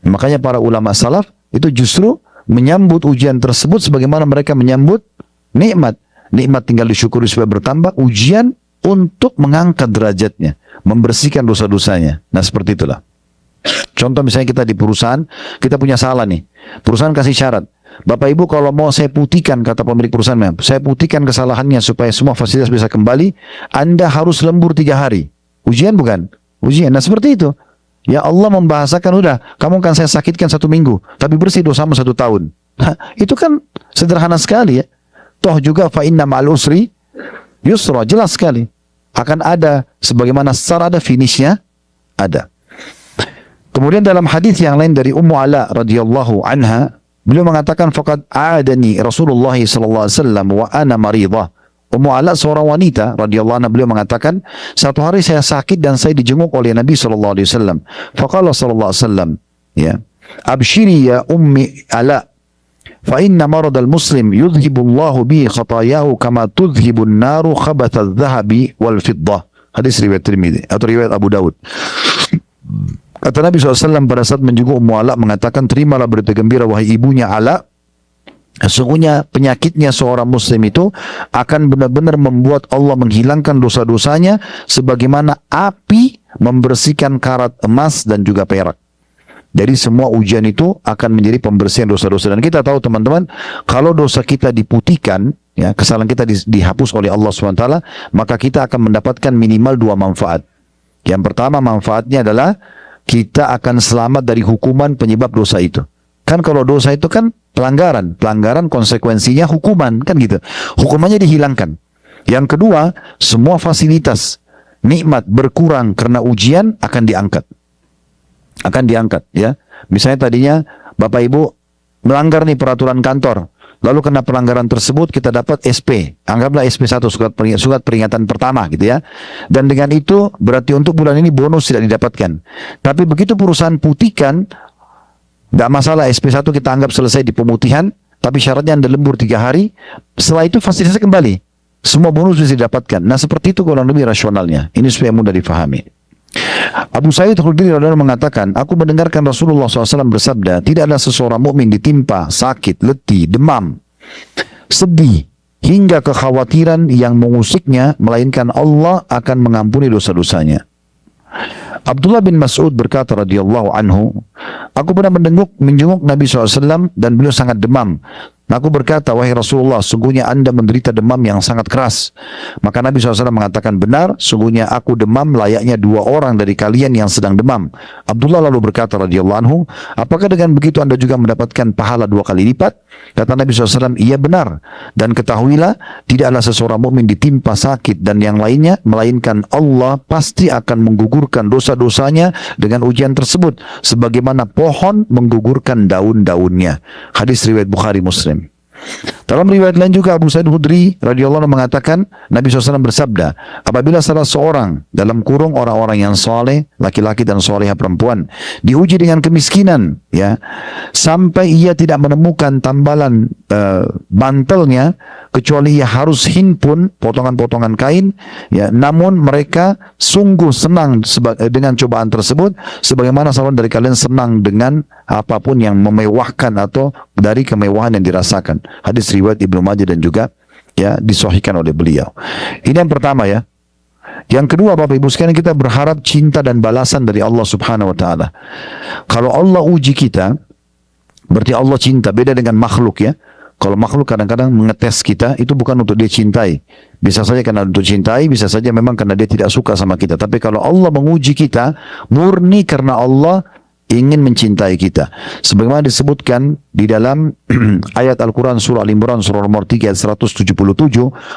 Makanya para ulama salaf itu justru menyambut ujian tersebut sebagaimana mereka menyambut nikmat. Nikmat tinggal disyukuri supaya bertambah, ujian untuk mengangkat derajatnya, membersihkan dosa-dosanya. Nah seperti itulah. Contoh misalnya kita di perusahaan, kita punya salah nih. Perusahaan kasih syarat, Bapak Ibu kalau mau saya putihkan, kata pemilik perusahaan, saya putihkan kesalahannya supaya semua fasilitas bisa kembali, Anda harus lembur 3 hari. Ujian bukan? Ujian. Nah seperti itu. Ya Allah membahasakan, udah, kamu kan saya sakitkan 1 minggu, tapi bersih dosamu 1 tahun. Nah, itu kan sederhana sekali ya. Toh juga fa inna ma'al usri yusra, jelas sekali. Akan ada, sebagaimana secara ada finishnya, ada. Kemudian dalam hadis yang lain dari Ummu Ala radhiyallahu anha, beliau mengatakan faqad aadani Rasulullah sallallahu alaihi wasallam wa ana maridah. Ummu Ala seorang wanita radhiyallahu anha, beliau mengatakan, satu hari saya sakit dan saya dijenguk oleh Nabi sallallahu alaihi wasallam. Faqala sallallahu alaihi wasallam, ya, abshiri ya ummi Ala, fa inna marad al-muslim yudhibu Allah bi khatayahu kama tudhibu an-naru khabath adh-dhahabi wal fiddah. Hadis riwayat Tirmidzi atau riwayat Abu Daud. Kata Nabi SAW pada saat menjenguk Ummu Ala, mengatakan, terimalah berita gembira wahai ibunya Ala, sesungguhnya penyakitnya seorang muslim itu akan benar-benar membuat Allah menghilangkan dosa-dosanya sebagaimana api membersihkan karat emas dan juga perak. Jadi semua ujian itu akan menjadi pembersihan dosa-dosa. Dan kita tahu teman-teman, kalau dosa kita diputihkan, ya, kesalahan kita dihapus oleh Allah SWT, maka kita akan mendapatkan minimal 2 manfaat. Yang pertama manfaatnya adalah kita akan selamat dari hukuman penyebab dosa itu. Kan kalau dosa itu kan pelanggaran. Pelanggaran konsekuensinya hukuman, kan gitu. Hukumannya dihilangkan. Yang kedua, semua fasilitas, nikmat berkurang karena ujian akan diangkat. Akan diangkat, ya. Misalnya tadinya Bapak Ibu melanggar nih peraturan kantor. Lalu kena pelanggaran tersebut kita dapat SP. Anggaplah SP1, surat peringatan pertama gitu ya. Dan dengan itu berarti untuk bulan ini bonus tidak didapatkan. Tapi begitu perusahaan putihkan, tidak masalah, SP1 kita anggap selesai di pemutihan, tapi syaratnya Anda lembur 3 hari, setelah itu fasilitasnya kembali. Semua bonus bisa didapatkan. Nah seperti itu kurang lebih rasionalnya. Ini supaya mudah difahami. Abu Sa'id Khudri radhiyallahu mengatakan, aku mendengarkan Rasulullah SAW bersabda, tidak ada seseorang mukmin ditimpa sakit, letih, demam, sedih, hingga kekhawatiran yang mengusiknya, melainkan Allah akan mengampuni dosa-dosanya. Abdullah bin Mas'ud berkata radhiyallahu anhu, aku pernah menjenguk Nabi SAW dan beliau sangat demam. Aku berkata, wahai Rasulullah, sungguhnya Anda menderita demam yang sangat keras. Maka Nabi SAW mengatakan, benar, sungguhnya aku demam layaknya 2 orang dari kalian yang sedang demam. Abdullah lalu berkata radhiyallahu anhu, apakah dengan begitu Anda juga mendapatkan pahala 2 kali lipat? Kata Nabi SAW, iya benar. Dan ketahuilah, tidaklah seseorang mukmin ditimpa sakit dan yang lainnya, melainkan Allah pasti akan menggugurkan dosa-dosanya dengan ujian tersebut, sebagaimana pohon menggugurkan daun-daunnya. Hadis riwayat Bukhari Muslim. Dalam riwayat lain juga Abu Sa'id Khudri radhiyallahu anhu mengatakan, Nabi SAW bersabda, apabila salah seorang dalam kurung orang-orang yang soleh, laki-laki dan soleha perempuan, diuji dengan kemiskinan, ya, sampai ia tidak menemukan tambalan bantalnya, kecuali ia harus himpun potongan-potongan kain, ya, namun mereka sungguh senang dengan cobaan tersebut, sebagaimana seorang dari kalian senang dengan apapun yang memewahkan atau dari kemewahan yang dirasakan. Hadis riwayat Ibnu Majah dan juga ya disahihkan oleh beliau. Ini yang pertama ya. Yang kedua, Bapak Ibu sekalian, kita berharap cinta dan balasan dari Allah Subhanahu wa taala. Kalau Allah uji kita, berarti Allah cinta, beda dengan makhluk ya. Kalau makhluk kadang-kadang mengetes kita, itu bukan untuk dia cintai. Bisa saja karena untuk cintai, bisa saja memang karena dia tidak suka sama kita. Tapi kalau Allah menguji kita, murni karena Allah ingin mencintai kita. Sebagaimana disebutkan di dalam ayat Al-Quran surah Al-Imran surah nomor 3 ayat 177,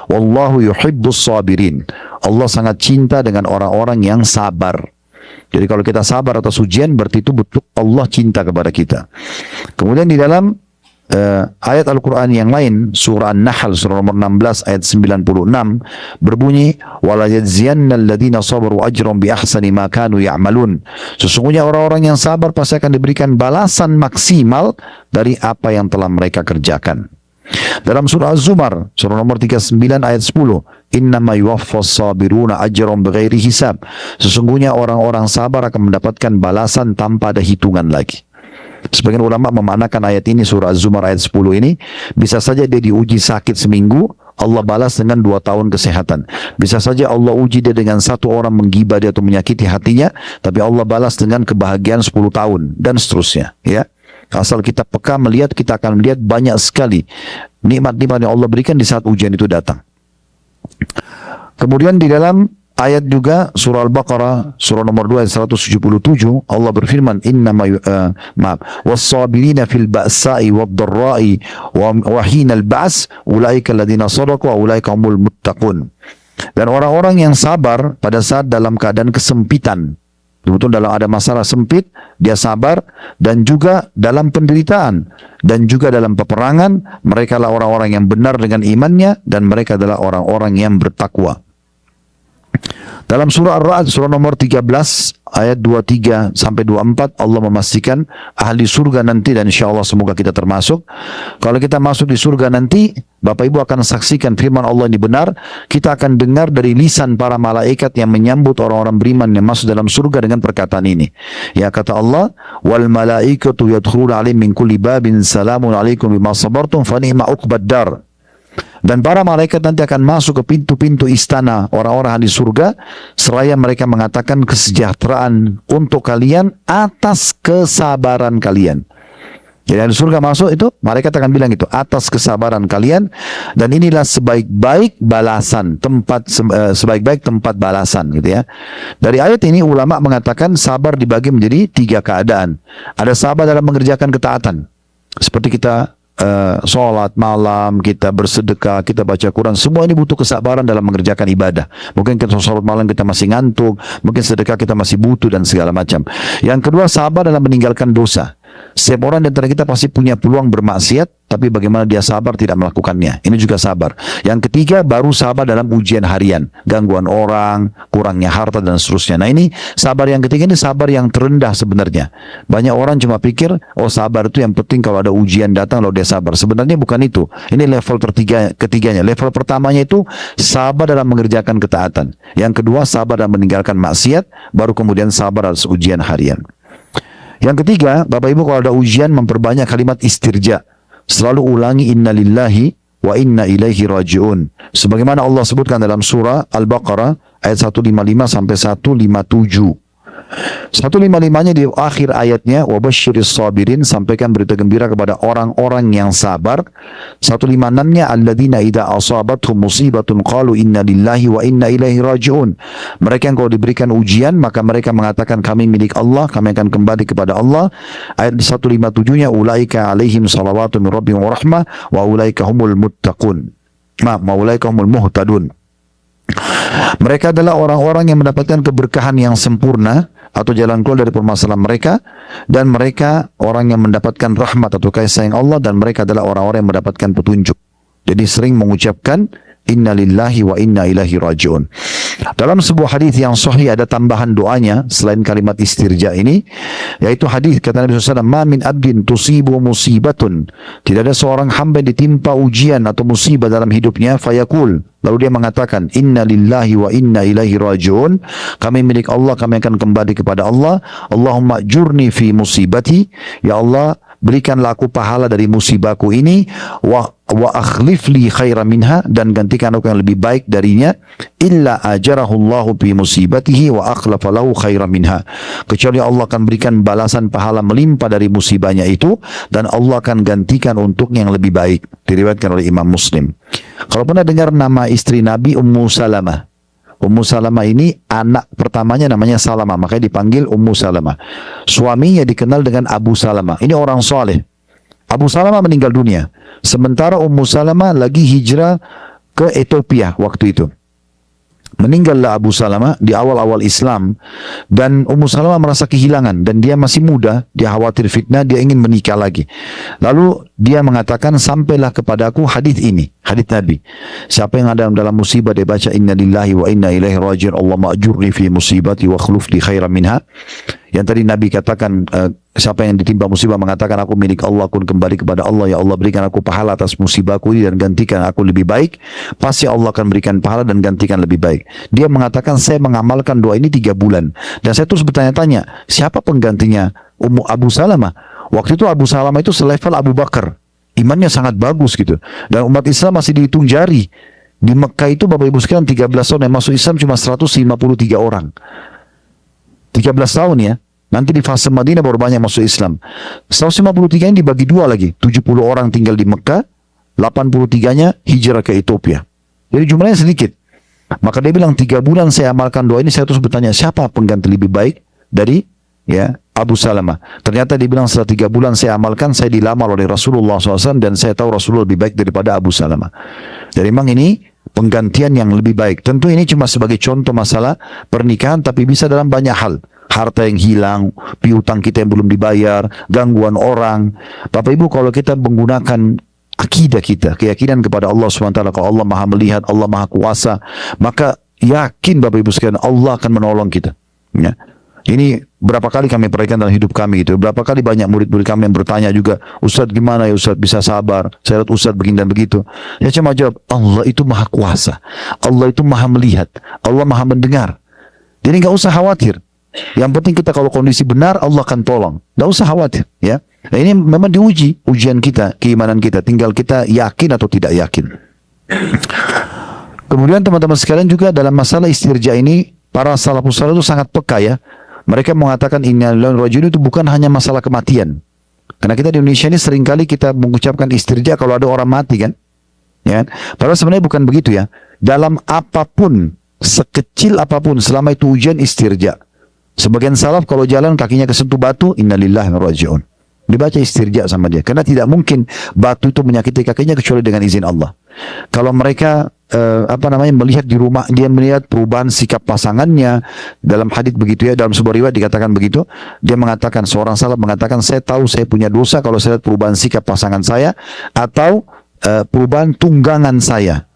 wallahu yuhibbus sabirin. Allah sangat cinta dengan orang-orang yang sabar. Jadi kalau kita sabar atas ujian, berarti itu betul Allah cinta kepada kita. Kemudian di dalam ayat Al-Quran yang lain, surah An-Nahl surah nomor 16 ayat 96 berbunyi, wala yajziyanna alladhina sabaru ajran bi ahsani ma kanu ya'malun. Sesungguhnya orang-orang yang sabar pasti akan diberikan balasan maksimal dari apa yang telah mereka kerjakan. Dalam surah Az-Zumar surah nomor 39 ayat 10, innama yuwaffas sabiruna ajran bighairi hisab. Sesungguhnya orang-orang sabar akan mendapatkan balasan tanpa ada hitungan lagi. Sebagian ulama memaknakan ayat ini, surah Az-Zumar ayat 10 ini, bisa saja dia diuji sakit seminggu, Allah balas dengan 2 tahun kesehatan. Bisa saja Allah uji dia dengan 1 orang menggibah dia atau menyakiti hatinya, tapi Allah balas dengan kebahagiaan 10 tahun, dan seterusnya. Ya, asal kita peka melihat, kita akan melihat banyak sekali nikmat-nikmat yang Allah berikan di saat ujian itu datang. Kemudian di dalam ayat juga surah Al-Baqarah surah nomor 2 ayat 177 Allah berfirman was-sabirina fil ba'sa'i wad-dharra'i wa hinal ba's ulaika alladziina shadaqu wa ulaika humul muttaqun. Dan orang-orang yang sabar pada saat dalam keadaan kesempitan, betul dalam ada masalah sempit dia sabar, dan juga dalam penderitaan, dan juga dalam peperangan, mereka adalah orang-orang yang benar dengan imannya, dan mereka adalah orang-orang yang bertakwa. Dalam surah Ar-Ra'd surah nomor 13 ayat 23 sampai 24 Allah memastikan ahli surga nanti, dan insyaallah semoga kita termasuk. Kalau kita masuk di surga nanti, Bapak Ibu akan saksikan firman Allah ini benar. Kita akan dengar dari lisan para malaikat yang menyambut orang-orang beriman yang masuk dalam surga dengan perkataan ini. Ya, kata Allah, wal malaikatu yadkhuluna 'alaihim min kulli babin salamun 'alaikum bima sabartum fa ni'ma 'uqbad dar. Dan para malaikat nanti akan masuk ke pintu-pintu istana orang-orang di surga, seraya mereka mengatakan kesejahteraan untuk kalian atas kesabaran kalian. Jadi di surga masuk itu, malaikat akan bilang itu, atas kesabaran kalian, dan inilah sebaik-baik balasan, sebaik-baik tempat balasan, gitu ya. Dari ayat ini ulama mengatakan sabar dibagi menjadi 3 keadaan. Ada sabar dalam mengerjakan ketaatan, seperti kita sholat malam, kita bersedekah, kita baca Quran, semua ini butuh kesabaran dalam mengerjakan ibadah. Mungkin kita sholat malam kita masih ngantuk, mungkin sedekah kita masih butuh, dan segala macam. Yang kedua, sabar dalam meninggalkan dosa. Setiap orang di antara kita pasti punya peluang bermaksiat, tapi bagaimana dia sabar tidak melakukannya. Ini juga sabar. Yang ketiga, baru sabar dalam ujian harian, gangguan orang, kurangnya harta, dan seterusnya. Nah, ini sabar yang ketiga, ini sabar yang terendah sebenarnya. Banyak orang cuma pikir, oh sabar itu yang penting kalau ada ujian datang lalu dia sabar. Sebenarnya bukan itu. Ini level ketiganya. Level pertamanya itu sabar dalam mengerjakan ketaatan. Yang kedua, sabar dalam meninggalkan maksiat, baru kemudian sabar atas ujian harian. Yang ketiga, Bapak Ibu, kalau ada ujian, memperbanyak kalimat istirja. Selalu ulangi inna lillahi wa inna ilaihi raji'un. Sebagaimana Allah sebutkan dalam surah Al-Baqarah ayat 155 sampai 157. 155-nya di akhir ayatnya, wabasyiris sabirin, sampaikan berita gembira kepada orang-orang yang sabar. 156-nya, alladzina idza asabathum musibatun qalu inna lillahi wa inna ilaihi raji'un. Mereka yang kalau diberikan ujian, maka mereka mengatakan kami milik Allah, kami akan kembali kepada Allah. Ayat 157-nya, ulaika alaihim salawatu min rabbihim wa rahmah wa ulaika humul muttaqun. Wa ulaika humul muhtadun. Mereka adalah orang-orang yang mendapatkan keberkahan yang sempurna atau jalan keluar dari permasalahan mereka, dan mereka orang yang mendapatkan rahmat atau kasih sayang Allah, dan mereka adalah orang-orang yang mendapatkan petunjuk. Jadi sering mengucapkan inna lillahi wa inna ilaihi raji'un. Dalam sebuah hadis yang sahih ada tambahan doanya selain kalimat istirja ini, yaitu hadis kata Nabi SAW, ma min abdin tusibu musibatun, tidak ada seorang hamba yang ditimpa ujian atau musibah dalam hidupnya, fayaqul, lalu dia mengatakan inna lillahi wa inna ilaihi raji'un, kami milik Allah, kami akan kembali kepada Allah. Allahumma jurni fi musibati, ya Allah berikanlah aku pahala dari musibahku ini, wa akhlif li khairan minha, dan gantikan aku yang lebih baik darinya, illa ajarahullahu fi musibatihi wa akhlafa lahu khairan minha, kecuali Allah akan berikan balasan pahala melimpah dari musibahnya itu, dan Allah akan gantikan untuknya yang lebih baik. Diriwayatkan oleh Imam Muslim. Kalau pernah dengar nama istri Nabi Ummu Salamah, Ummu Salamah ini anak pertamanya namanya Salamah, makanya dipanggil Ummu Salamah. Suaminya dikenal dengan Abu Salamah. Ini orang soleh. Abu Salamah meninggal dunia, sementara Ummu Salamah lagi hijrah ke Ethiopia waktu itu. Meninggallah Abu Salamah di awal-awal Islam, dan Ummu Salamah merasa kehilangan, dan dia masih muda, dia khawatir fitnah, dia ingin menikah lagi. Lalu dia mengatakan, sampailah kepadaku hadis ini, hadis Nabi, siapa yang ada dalam musibah dia baca inna lillahi wa inna ilaihi raji'un, Allahumma ajurni fi musibati wa akhlif li khairan minha. Yang tadi Nabi katakan, siapa yang ditimpa musibah mengatakan aku milik Allah, aku kembali kepada Allah, ya Allah berikan aku pahala atas musibahku ini dan gantikan aku lebih baik, pasti Allah akan berikan pahala dan gantikan lebih baik. Dia mengatakan saya mengamalkan doa ini 3 bulan, dan saya terus bertanya-tanya siapa penggantinya Abu Salamah. Waktu itu Abu Salamah itu selevel Abu Bakar. Imannya sangat bagus gitu. Dan umat Islam masih dihitung jari. Di Mekah itu Bapak Ibu sekalian 13 tahun yang masuk Islam cuma 153 orang. 13 tahun ya. Nanti di fase Madinah baru banyak masuk Islam. 153 ini dibagi dua lagi. 70 orang tinggal di Mekah, 83-nya hijrah ke Ethiopia. Jadi jumlahnya sedikit. Maka dia bilang 3 bulan saya amalkan doa ini, saya terus bertanya siapa pengganti lebih baik dari ya Abu Salamah. Ternyata dia bilang setelah 3 bulan saya amalkan, saya dilamar oleh Rasulullah SAW dan saya tahu Rasulullah lebih baik daripada Abu Salamah. Jadi memang ini penggantian yang lebih baik. Tentu ini cuma sebagai contoh masalah pernikahan, tapi bisa dalam banyak hal. Harta yang hilang, piutang kita yang belum dibayar, gangguan orang. Bapak Ibu, kalau kita menggunakan akidah kita, keyakinan kepada Allah SWT, kalau Allah Maha melihat, Allah Maha kuasa, maka yakin Bapak Ibu sekalian Allah akan menolong kita. Ya. Ini berapa kali kami perhatikan dalam hidup kami gitu. Berapa kali banyak murid-murid kami yang bertanya juga, Ustadz gimana ya Ustadz bisa sabar? Saya lihat Ustadz begini dan begitu. Ya cuma jawab, Allah itu Maha kuasa, Allah itu Maha melihat, Allah Maha mendengar. Jadi nggak usah khawatir. Yang penting kita kalau kondisi benar, Allah akan tolong. Nggak usah khawatir, ya. Nah, ini memang diuji, ujian kita, keimanan kita. Tinggal kita yakin atau tidak yakin. Kemudian teman-teman sekalian juga dalam masalah istirja ini, para salafus saleh itu sangat peka ya. Mereka mengatakan inna lillahi wa inna ilaihi raji'un itu bukan hanya masalah kematian. Karena kita di Indonesia ini seringkali kita mengucapkan istirja kalau ada orang mati kan. Ya. Padahal sebenarnya bukan begitu ya. Dalam apapun, sekecil apapun, selama itu ujian istirja. Sebagian salaf kalau jalan kakinya kesentuh batu, innalillahi wa inna ilaihi raji'un. Dibaca istirja sama dia. Karena tidak mungkin batu itu menyakiti kakinya kecuali dengan izin Allah. Kalau mereka melihat di rumah, dia melihat perubahan sikap pasangannya. Dalam hadits begitu ya, dalam sebuah riwayat dikatakan begitu. Dia mengatakan, seorang salaf mengatakan, saya tahu saya punya dosa kalau saya lihat perubahan sikap pasangan saya atau perubahan tunggangan saya.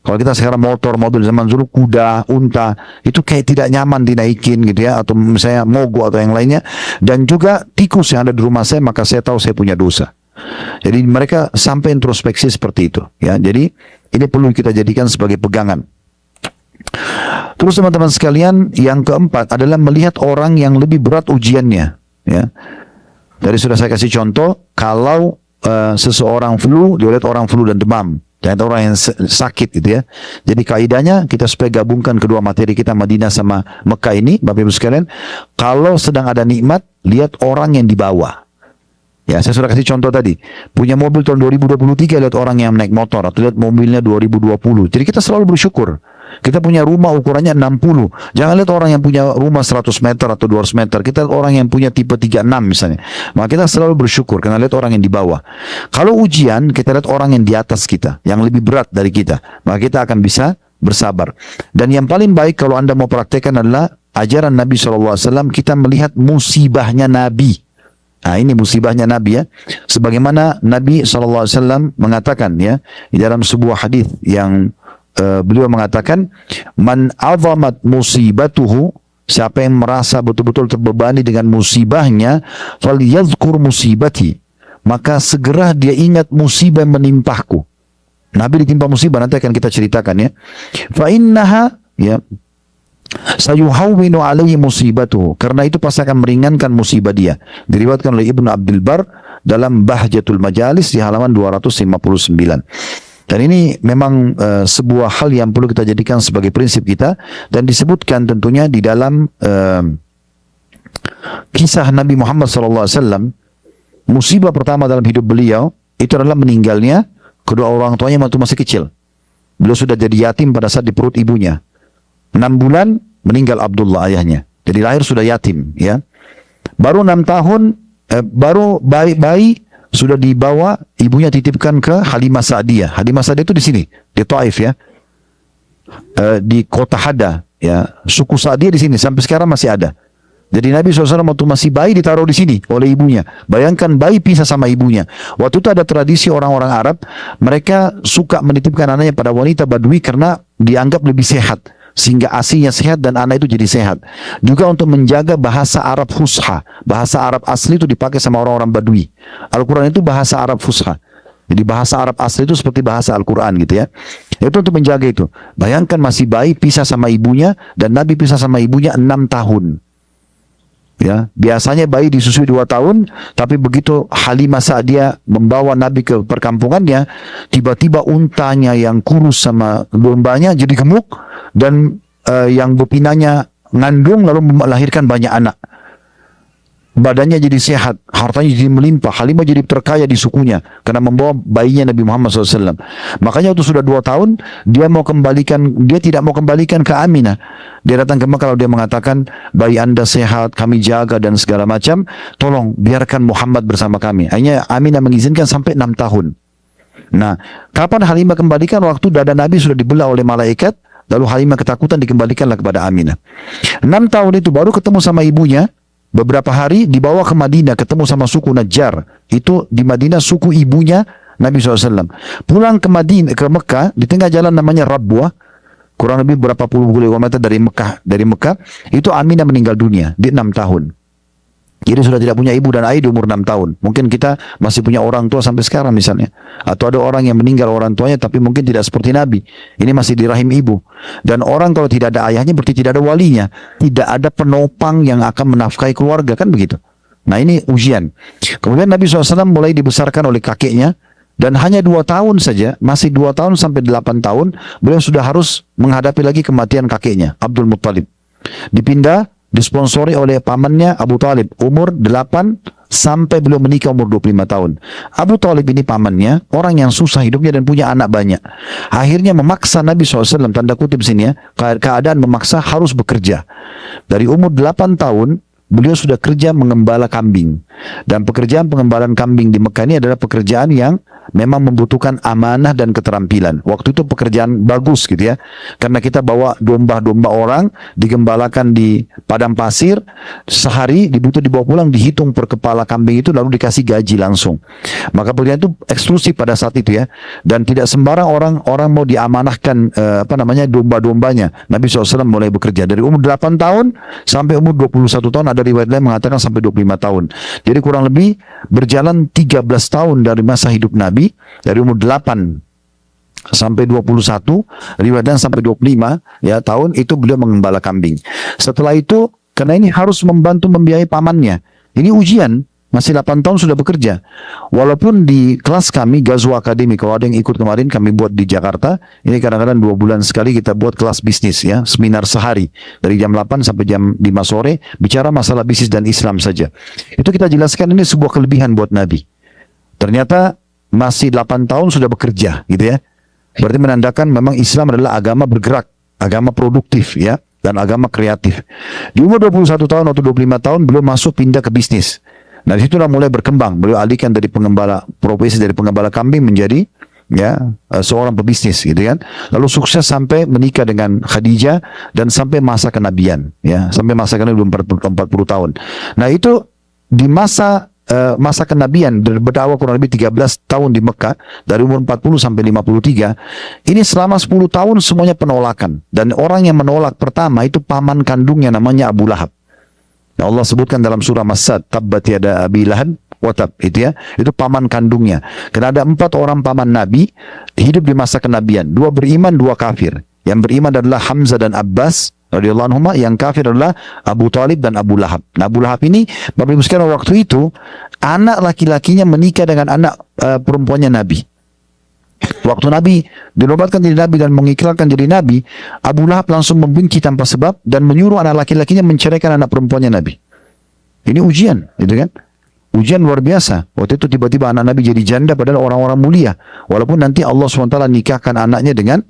Kalau kita sekarang motor, mobil zaman dulu kuda, unta, itu kayak tidak nyaman dinaikin gitu ya, atau misalnya mogok atau yang lainnya. Dan juga tikus yang ada di rumah saya, maka saya tahu saya punya dosa. Jadi mereka sampai introspeksi seperti itu ya. Jadi ini perlu kita jadikan sebagai pegangan. Terus teman-teman sekalian, yang keempat adalah melihat orang yang lebih berat ujiannya ya. Jadi sudah saya kasih contoh, kalau seseorang flu, dia lihat orang flu dan demam. Dan orang yang sakit gitu ya. Jadi kaidahnya kita supaya gabungkan kedua materi kita Madinah sama Mekah ini, Bapak Ibu sekalian, kalau sedang ada nikmat, lihat orang yang di bawah. Ya, saya sudah kasih contoh tadi. Punya mobil tahun 2023, lihat orang yang naik motor, atau lihat mobilnya 2020. Jadi kita selalu bersyukur. Kita punya rumah ukurannya 60. Jangan lihat orang yang punya rumah 100 meter atau 200 meter. Kita lihat orang yang punya tipe 36 misalnya. Maka kita selalu bersyukur karena lihat orang yang di bawah. Kalau ujian, kita lihat orang yang di atas kita, yang lebih berat dari kita. Maka kita akan bisa bersabar. Dan yang paling baik kalau Anda mau praktekkan adalah ajaran Nabi SAW. Kita melihat musibahnya Nabi. Nah, ini musibahnya Nabi ya. Sebagaimana Nabi SAW mengatakan ya, di dalam sebuah hadis yang beliau mengatakan, man azamat musibatuhu, siapa yang merasa betul-betul terbebani dengan musibahnya, falyadhkur musibati, maka segera dia ingat musibah yang menimpahku. Nabi ditimpa musibah, nanti akan kita ceritakan ya. Fa innaha ya sayuhawwinu alaihi musibatuhu, karena itu pasti akan meringankan musibah dia. Diriwayatkan oleh Ibnu Abdul Bar dalam Bahjatul Majalis di halaman 259. Dan ini memang sebuah hal yang perlu kita jadikan sebagai prinsip kita, dan disebutkan tentunya di dalam kisah Nabi Muhammad SAW. Musibah pertama dalam hidup beliau itu adalah meninggalnya kedua orang tuanya waktu masih kecil. Beliau sudah jadi yatim pada saat di perut ibunya. 6 bulan meninggal Abdullah ayahnya. Jadi lahir sudah yatim ya. Baru 6 tahun baru bayi sudah dibawa, ibunya titipkan ke Halimah Sa'diyah. Halimah Sa'diyah itu di sini, di Taif ya. Di kota Hada ya. Suku Sa'diyah di sini sampai sekarang masih ada. Jadi Nabi SAW waktu masih bayi ditaruh di sini oleh ibunya. Bayangkan bayi pisah sama ibunya. Waktu itu ada tradisi orang-orang Arab, mereka suka menitipkan anaknya pada wanita Badui karena dianggap lebih sehat. Sehingga asinya sehat dan anak itu jadi sehat. Juga untuk menjaga bahasa Arab Fusha. Bahasa Arab asli itu dipakai sama orang-orang Badui. Al-Quran itu bahasa Arab Fusha. Jadi bahasa Arab asli itu seperti bahasa Al-Quran gitu ya. Itu untuk menjaga itu. Bayangkan masih bayi pisah sama ibunya, dan Nabi pisah sama ibunya 6 tahun. Ya, biasanya bayi disusui 2 tahun, tapi begitu Halimah Sa'diyah membawa Nabi ke perkampungannya, tiba-tiba untanya yang kurus sama dombanya jadi gemuk, dan yang betinanya ngandung lalu melahirkan banyak anak. Badannya jadi sehat, hartanya jadi melimpah. Halimah jadi terkaya di sukunya karena membawa bayinya Nabi Muhammad SAW. Makanya waktu sudah 2 tahun, dia tidak mau kembalikan ke Aminah. Dia datang ke Mekah, kalau dia mengatakan, bayi anda sehat, kami jaga dan segala macam, tolong biarkan Muhammad bersama kami. Akhirnya Aminah mengizinkan sampai 6 tahun. Nah, kapan Halimah kembalikan? Waktu dada Nabi sudah dibelah oleh malaikat, lalu Halimah ketakutan, dikembalikanlah kepada Aminah. 6 tahun itu baru ketemu sama ibunya. Beberapa hari dibawa ke Madinah, ketemu sama suku Najjar. Itu di Madinah suku ibunya Nabi SAW. Pulang ke Mekah, di tengah jalan namanya Rabwah, kurang lebih berapa puluh kilometer dari Mekah, itu Aminah meninggal dunia di 6 tahun. Jadi sudah tidak punya ibu dan ayah di umur 6 tahun. Mungkin kita masih punya orang tua sampai sekarang misalnya. Atau ada orang yang meninggal orang tuanya tapi mungkin tidak seperti Nabi. Ini masih di rahim ibu. Dan orang kalau tidak ada ayahnya berarti tidak ada walinya. Tidak ada penopang yang akan menafkahi keluarga, kan begitu. Nah, ini ujian. Kemudian Nabi SAW mulai dibesarkan oleh kakeknya. Dan hanya 2 tahun saja, masih 2 tahun sampai 8 tahun, beliau sudah harus menghadapi lagi kematian kakeknya, Abdul Muttalib. Dipindah, disponsori oleh pamannya Abu Talib, umur 8 sampai beliau menikah umur 25 tahun. Abu Talib ini pamannya, orang yang susah hidupnya dan punya anak banyak. Akhirnya memaksa Nabi SAW, tanda kutip sini ya, keadaan memaksa harus bekerja. Dari umur 8 tahun, beliau sudah kerja mengembala kambing. Dan pekerjaan pengembalaan kambing di Mekah ini adalah pekerjaan yang memang membutuhkan amanah dan keterampilan. Waktu itu pekerjaan bagus gitu ya. Karena kita bawa domba-domba orang, digembalakan di padang pasir, sehari dibawa pulang, dihitung per kepala kambing itu, lalu dikasih gaji langsung. Maka pekerjaan itu eksklusif pada saat itu ya. Dan tidak sembarang orang mau diamanahkan domba-dombanya. Nabi SAW mulai bekerja dari umur 8 tahun sampai umur 21 tahun. Ada riwayat lain mengatakan sampai 25 tahun. Jadi kurang lebih berjalan 13 tahun dari masa hidup Nabi, dari umur 8 sampai 21, riwayatnya sampai 25 ya tahun itu beliau mengembala kambing. Setelah itu, karena ini harus membantu membiayai pamannya. Ini ujian, masih 8 tahun sudah bekerja. Walaupun di kelas kami, Ghazwa Academy, kalau ada yang ikut kemarin kami buat di Jakarta, ini kadang-kadang 2 bulan sekali kita buat kelas bisnis ya, seminar sehari, dari jam 8 sampai jam 5 sore, bicara masalah bisnis dan Islam saja. Itu kita jelaskan ini sebuah kelebihan buat Nabi. Ternyata masih 8 tahun sudah bekerja gitu ya. Berarti menandakan memang Islam adalah agama bergerak, agama produktif ya, dan agama kreatif. Di umur 21 tahun atau 25 tahun beliau masuk pindah ke bisnis. Nah, disitulah mulai berkembang. Beliau alihkan dari profesi dari pengembala kambing menjadi ya seorang pebisnis gitu kan. Lalu sukses sampai menikah dengan Khadijah dan sampai masa kenabian ya, sampai masa kenabian 40 tahun. Nah, itu di masa kenabian, berdakwah kurang lebih 13 tahun di Mekah, dari umur 40 sampai 53, ini selama 10 tahun semuanya penolakan. Dan orang yang menolak pertama itu paman kandungnya namanya Abu Lahab. Nah, Allah sebutkan dalam surah Mas-Sad, tabbat yada Abi Lahab wa tab, itu ya, itu paman kandungnya. Karena ada 4 orang paman Nabi hidup di masa kenabian, 2 beriman, 2 kafir. Yang beriman adalah Hamzah dan Abbas radhiyallahu anhuma, yang kafir adalah Abu Talib dan Abu Lahab. Nah, Abu Lahab ini, Bapak Ibu sekalian, waktu itu anak laki-lakinya menikah dengan anak perempuannya Nabi. Waktu Nabi dinobatkan jadi Nabi dan mengikrarkan jadi Nabi, Abu Lahab langsung membenci tanpa sebab dan menyuruh anak laki-lakinya menceraikan anak perempuannya Nabi. Ini ujian, gitu kan? Ujian luar biasa. Waktu itu tiba-tiba anak Nabi jadi janda padahal orang-orang mulia. Walaupun nanti Allah SWT nikahkan anaknya dengan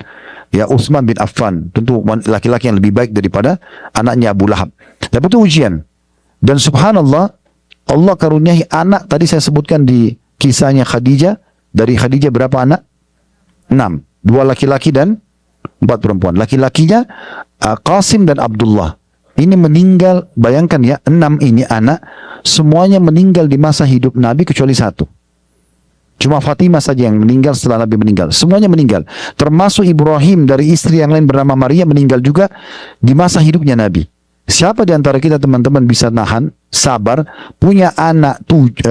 ya Utsman bin Affan. Tentu laki-laki yang lebih baik daripada anaknya Abu Lahab. Tapi itu ujian. Dan subhanallah, Allah karuniai anak, tadi saya sebutkan di kisahnya Khadijah. Dari Khadijah berapa anak? 6. 2 laki-laki dan 4 perempuan. Laki-lakinya Qasim dan Abdullah. Ini meninggal, bayangkan ya, 6 ini anak, semuanya meninggal di masa hidup Nabi kecuali 1. Cuma Fatimah saja yang meninggal setelah Nabi meninggal. Semuanya meninggal. Termasuk Ibrahim dari istri yang lain bernama Maria meninggal juga di masa hidupnya Nabi. Siapa di antara kita teman-teman bisa nahan, sabar, punya anak 7,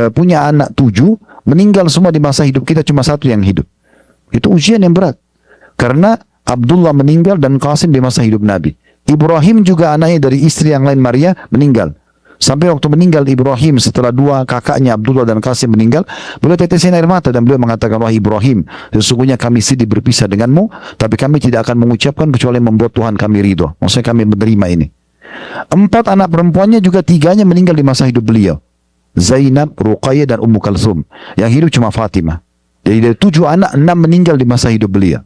meninggal semua di masa hidup kita, cuma 1 yang hidup. Itu ujian yang berat. Karena Abdullah meninggal dan Qasim di masa hidup Nabi. Ibrahim juga anaknya dari istri yang lain Maria meninggal. Sampai waktu meninggal Ibrahim, setelah dua kakaknya Abdullah dan Qasim meninggal, beliau tetesin air mata dan beliau mengatakan, wahai Ibrahim, sesungguhnya kami sedih berpisah denganmu, tapi kami tidak akan mengucapkan kecuali membuat Tuhan kami ridho. Maksudnya kami menerima ini. 4 anak perempuannya juga 3-nya meninggal di masa hidup beliau. Zainab, Ruqayyah dan Ummu Kalsum. Yang hidup cuma Fatimah. Jadi dari 7 anak, 6 meninggal di masa hidup beliau.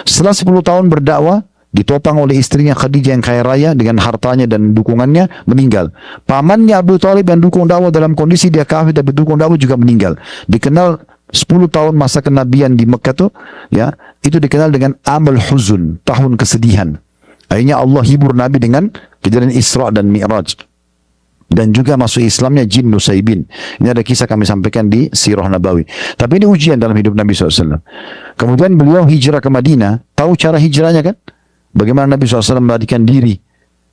Setelah 10 tahun berdakwah, ditopang oleh istrinya Khadijah yang kaya raya dengan hartanya dan dukungannya, meninggal. Pamannya Abu Thalib yang dukung dakwah dalam kondisi dia kafir tapi dukung dakwah juga meninggal. Dikenal 10 tahun masa kenabian di Mekah tuh, ya, itu dikenal dengan Amul Huzun, tahun kesedihan. Akhirnya Allah hibur Nabi dengan kejadian Isra dan Mi'raj. Dan juga masuk Islamnya jin Nusaybin. Ini ada kisah kami sampaikan di Sirah Nabawi. Tapi ini ujian dalam hidup Nabi SAW. Kemudian beliau hijrah ke Madinah. Tahu cara hijrahnya kan? Bagaimana Nabi SAW melarikan diri.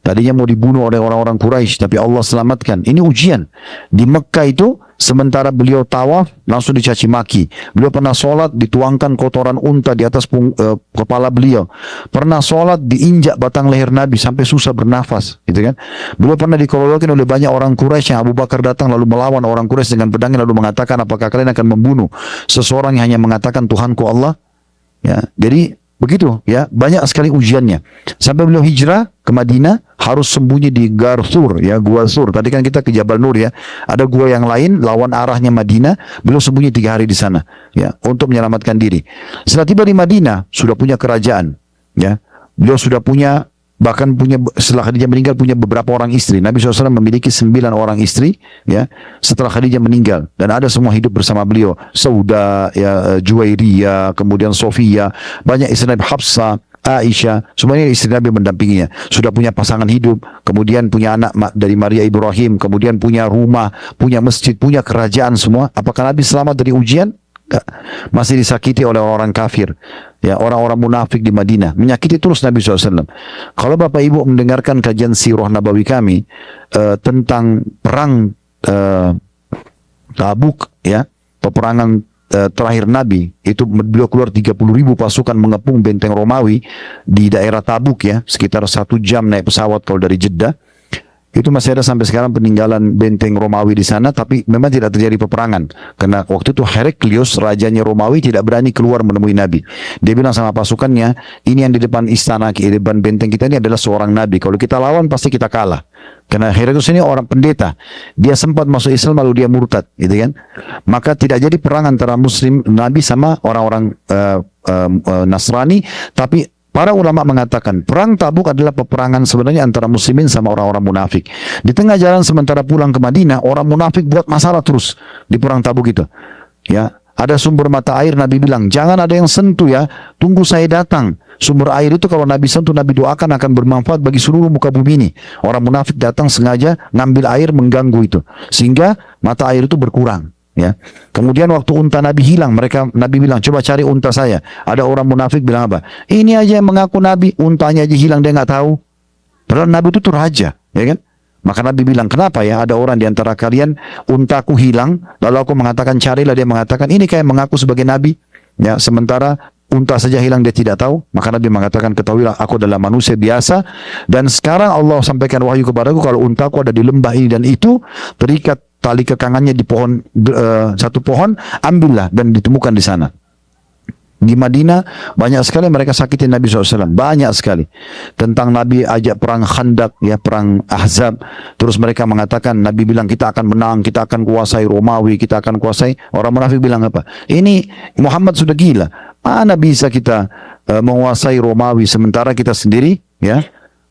Tadinya mau dibunuh oleh orang-orang Quraisy, tapi Allah selamatkan. Ini ujian. Di Mekah itu, sementara beliau tawaf, langsung dicaci maki. Beliau pernah sholat, dituangkan kotoran unta di atas kepala beliau. Pernah sholat, diinjak batang leher Nabi sampai susah bernafas. Gitu kan? Beliau pernah dikeroyokin oleh banyak orang Quraisy yang Abu Bakar datang lalu melawan orang Quraisy dengan pedangnya lalu mengatakan, apakah kalian akan membunuh seseorang yang hanya mengatakan Tuhanku Allah? Ya, jadi begitu ya, banyak sekali ujiannya. Sampai beliau hijrah ke Madinah, harus sembunyi di Gar Thur, ya, Gua Thur. Tadi kan kita ke Jabal Nur ya. Ada gua yang lain lawan arahnya Madinah, beliau sembunyi 3 hari di sana ya, untuk menyelamatkan diri. Setelah tiba di Madinah, sudah punya kerajaan ya. Beliau sudah punya, bahkan punya, setelah Khadijah meninggal punya beberapa orang istri. Nabi SAW memiliki 9 orang istri ya, setelah Khadijah meninggal, dan ada semua hidup bersama beliau. Sauda ya, Juwairiyah, kemudian Sofia, banyak istri Nabi, Hafsah, Aisyah, semuanya istri Nabi mendampinginya. Sudah punya pasangan hidup, kemudian punya anak dari Maria Ibrahim, kemudian punya rumah, punya masjid, punya kerajaan semua. Apakah Nabi selamat dari ujian? Enggak. Masih disakiti oleh orang kafir ya, orang-orang munafik di Madinah, menyakiti terus Nabi SAW. Kalau Bapak Ibu mendengarkan kajian Sirah Nabawi kami tentang perang Tabuk ya, peperangan terakhir Nabi, itu beliau keluar 30.000 pasukan mengepung benteng Romawi di daerah Tabuk ya, sekitar 1 jam naik pesawat kalau dari Jeddah. Itu masih ada sampai sekarang peninggalan benteng Romawi di sana, tapi memang tidak terjadi peperangan. Karena waktu itu Heraklius, rajanya Romawi, tidak berani keluar menemui Nabi. Dia bilang sama pasukannya, ini yang di depan istana, di depan benteng kita ini adalah seorang Nabi. Kalau kita lawan pasti kita kalah. Karena Heraklius ini orang pendeta. Dia sempat masuk Islam lalu dia murtad, gitu kan. Maka tidak jadi perang antara Muslim Nabi sama orang-orang Nasrani, tapi para ulama mengatakan perang Tabuk adalah peperangan sebenarnya antara muslimin sama orang-orang munafik. Di tengah jalan sementara pulang ke Madinah, orang munafik buat masalah terus di perang Tabuk itu. Ya, ada sumber mata air, Nabi bilang, jangan ada yang sentuh ya, tunggu saya datang. Sumber air itu kalau Nabi sentuh, Nabi doakan akan bermanfaat bagi seluruh muka bumi ini. Orang munafik datang sengaja ngambil air mengganggu itu, sehingga mata air itu berkurang. Ya. Kemudian waktu unta Nabi hilang, Nabi bilang, coba cari unta saya. Ada orang munafik bilang apa? Ini aja yang mengaku Nabi, untanya aja hilang, dia nggak tahu. Padahal Nabi itu tuh raja, ya kan? Maka Nabi bilang, kenapa ya ada orang di antara kalian untaku hilang, lalu aku mengatakan carilah, dia mengatakan ini kayak mengaku sebagai Nabi. Ya, sementara unta saja hilang dia tidak tahu. Maka Nabi mengatakan, ketahuilah aku adalah manusia biasa, dan sekarang Allah sampaikan wahyu kepadaku kalau untaku ada di lembah ini dan itu, terikat tali kekangannya di pohon, satu pohon, ambillah, dan ditemukan di sana. Di Madinah banyak sekali mereka sakiti Nabi SAW, banyak sekali. Tentang Nabi ajak perang Khandak, ya, perang Ahzab, terus mereka mengatakan, Nabi bilang kita akan menang, kita akan kuasai Romawi, kita akan kuasai. Orang munafik bilang apa? Ini Muhammad sudah gila, mana bisa kita menguasai Romawi sementara kita sendiri ya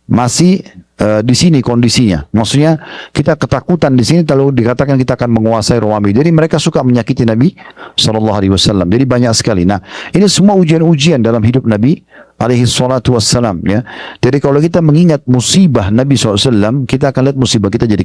masih di sini kondisinya. Maksudnya kita ketakutan di sini kalau dikatakan kita akan menguasai Romawi. Jadi mereka suka menyakiti Nabi SAW. Jadi banyak sekali. Nah, ini semua ujian-ujian dalam hidup Nabi alaihi salatu wassalam ya. Jadi kalau kita mengingat musibah Nabi SAW, kita akan lihat musibah kita jadi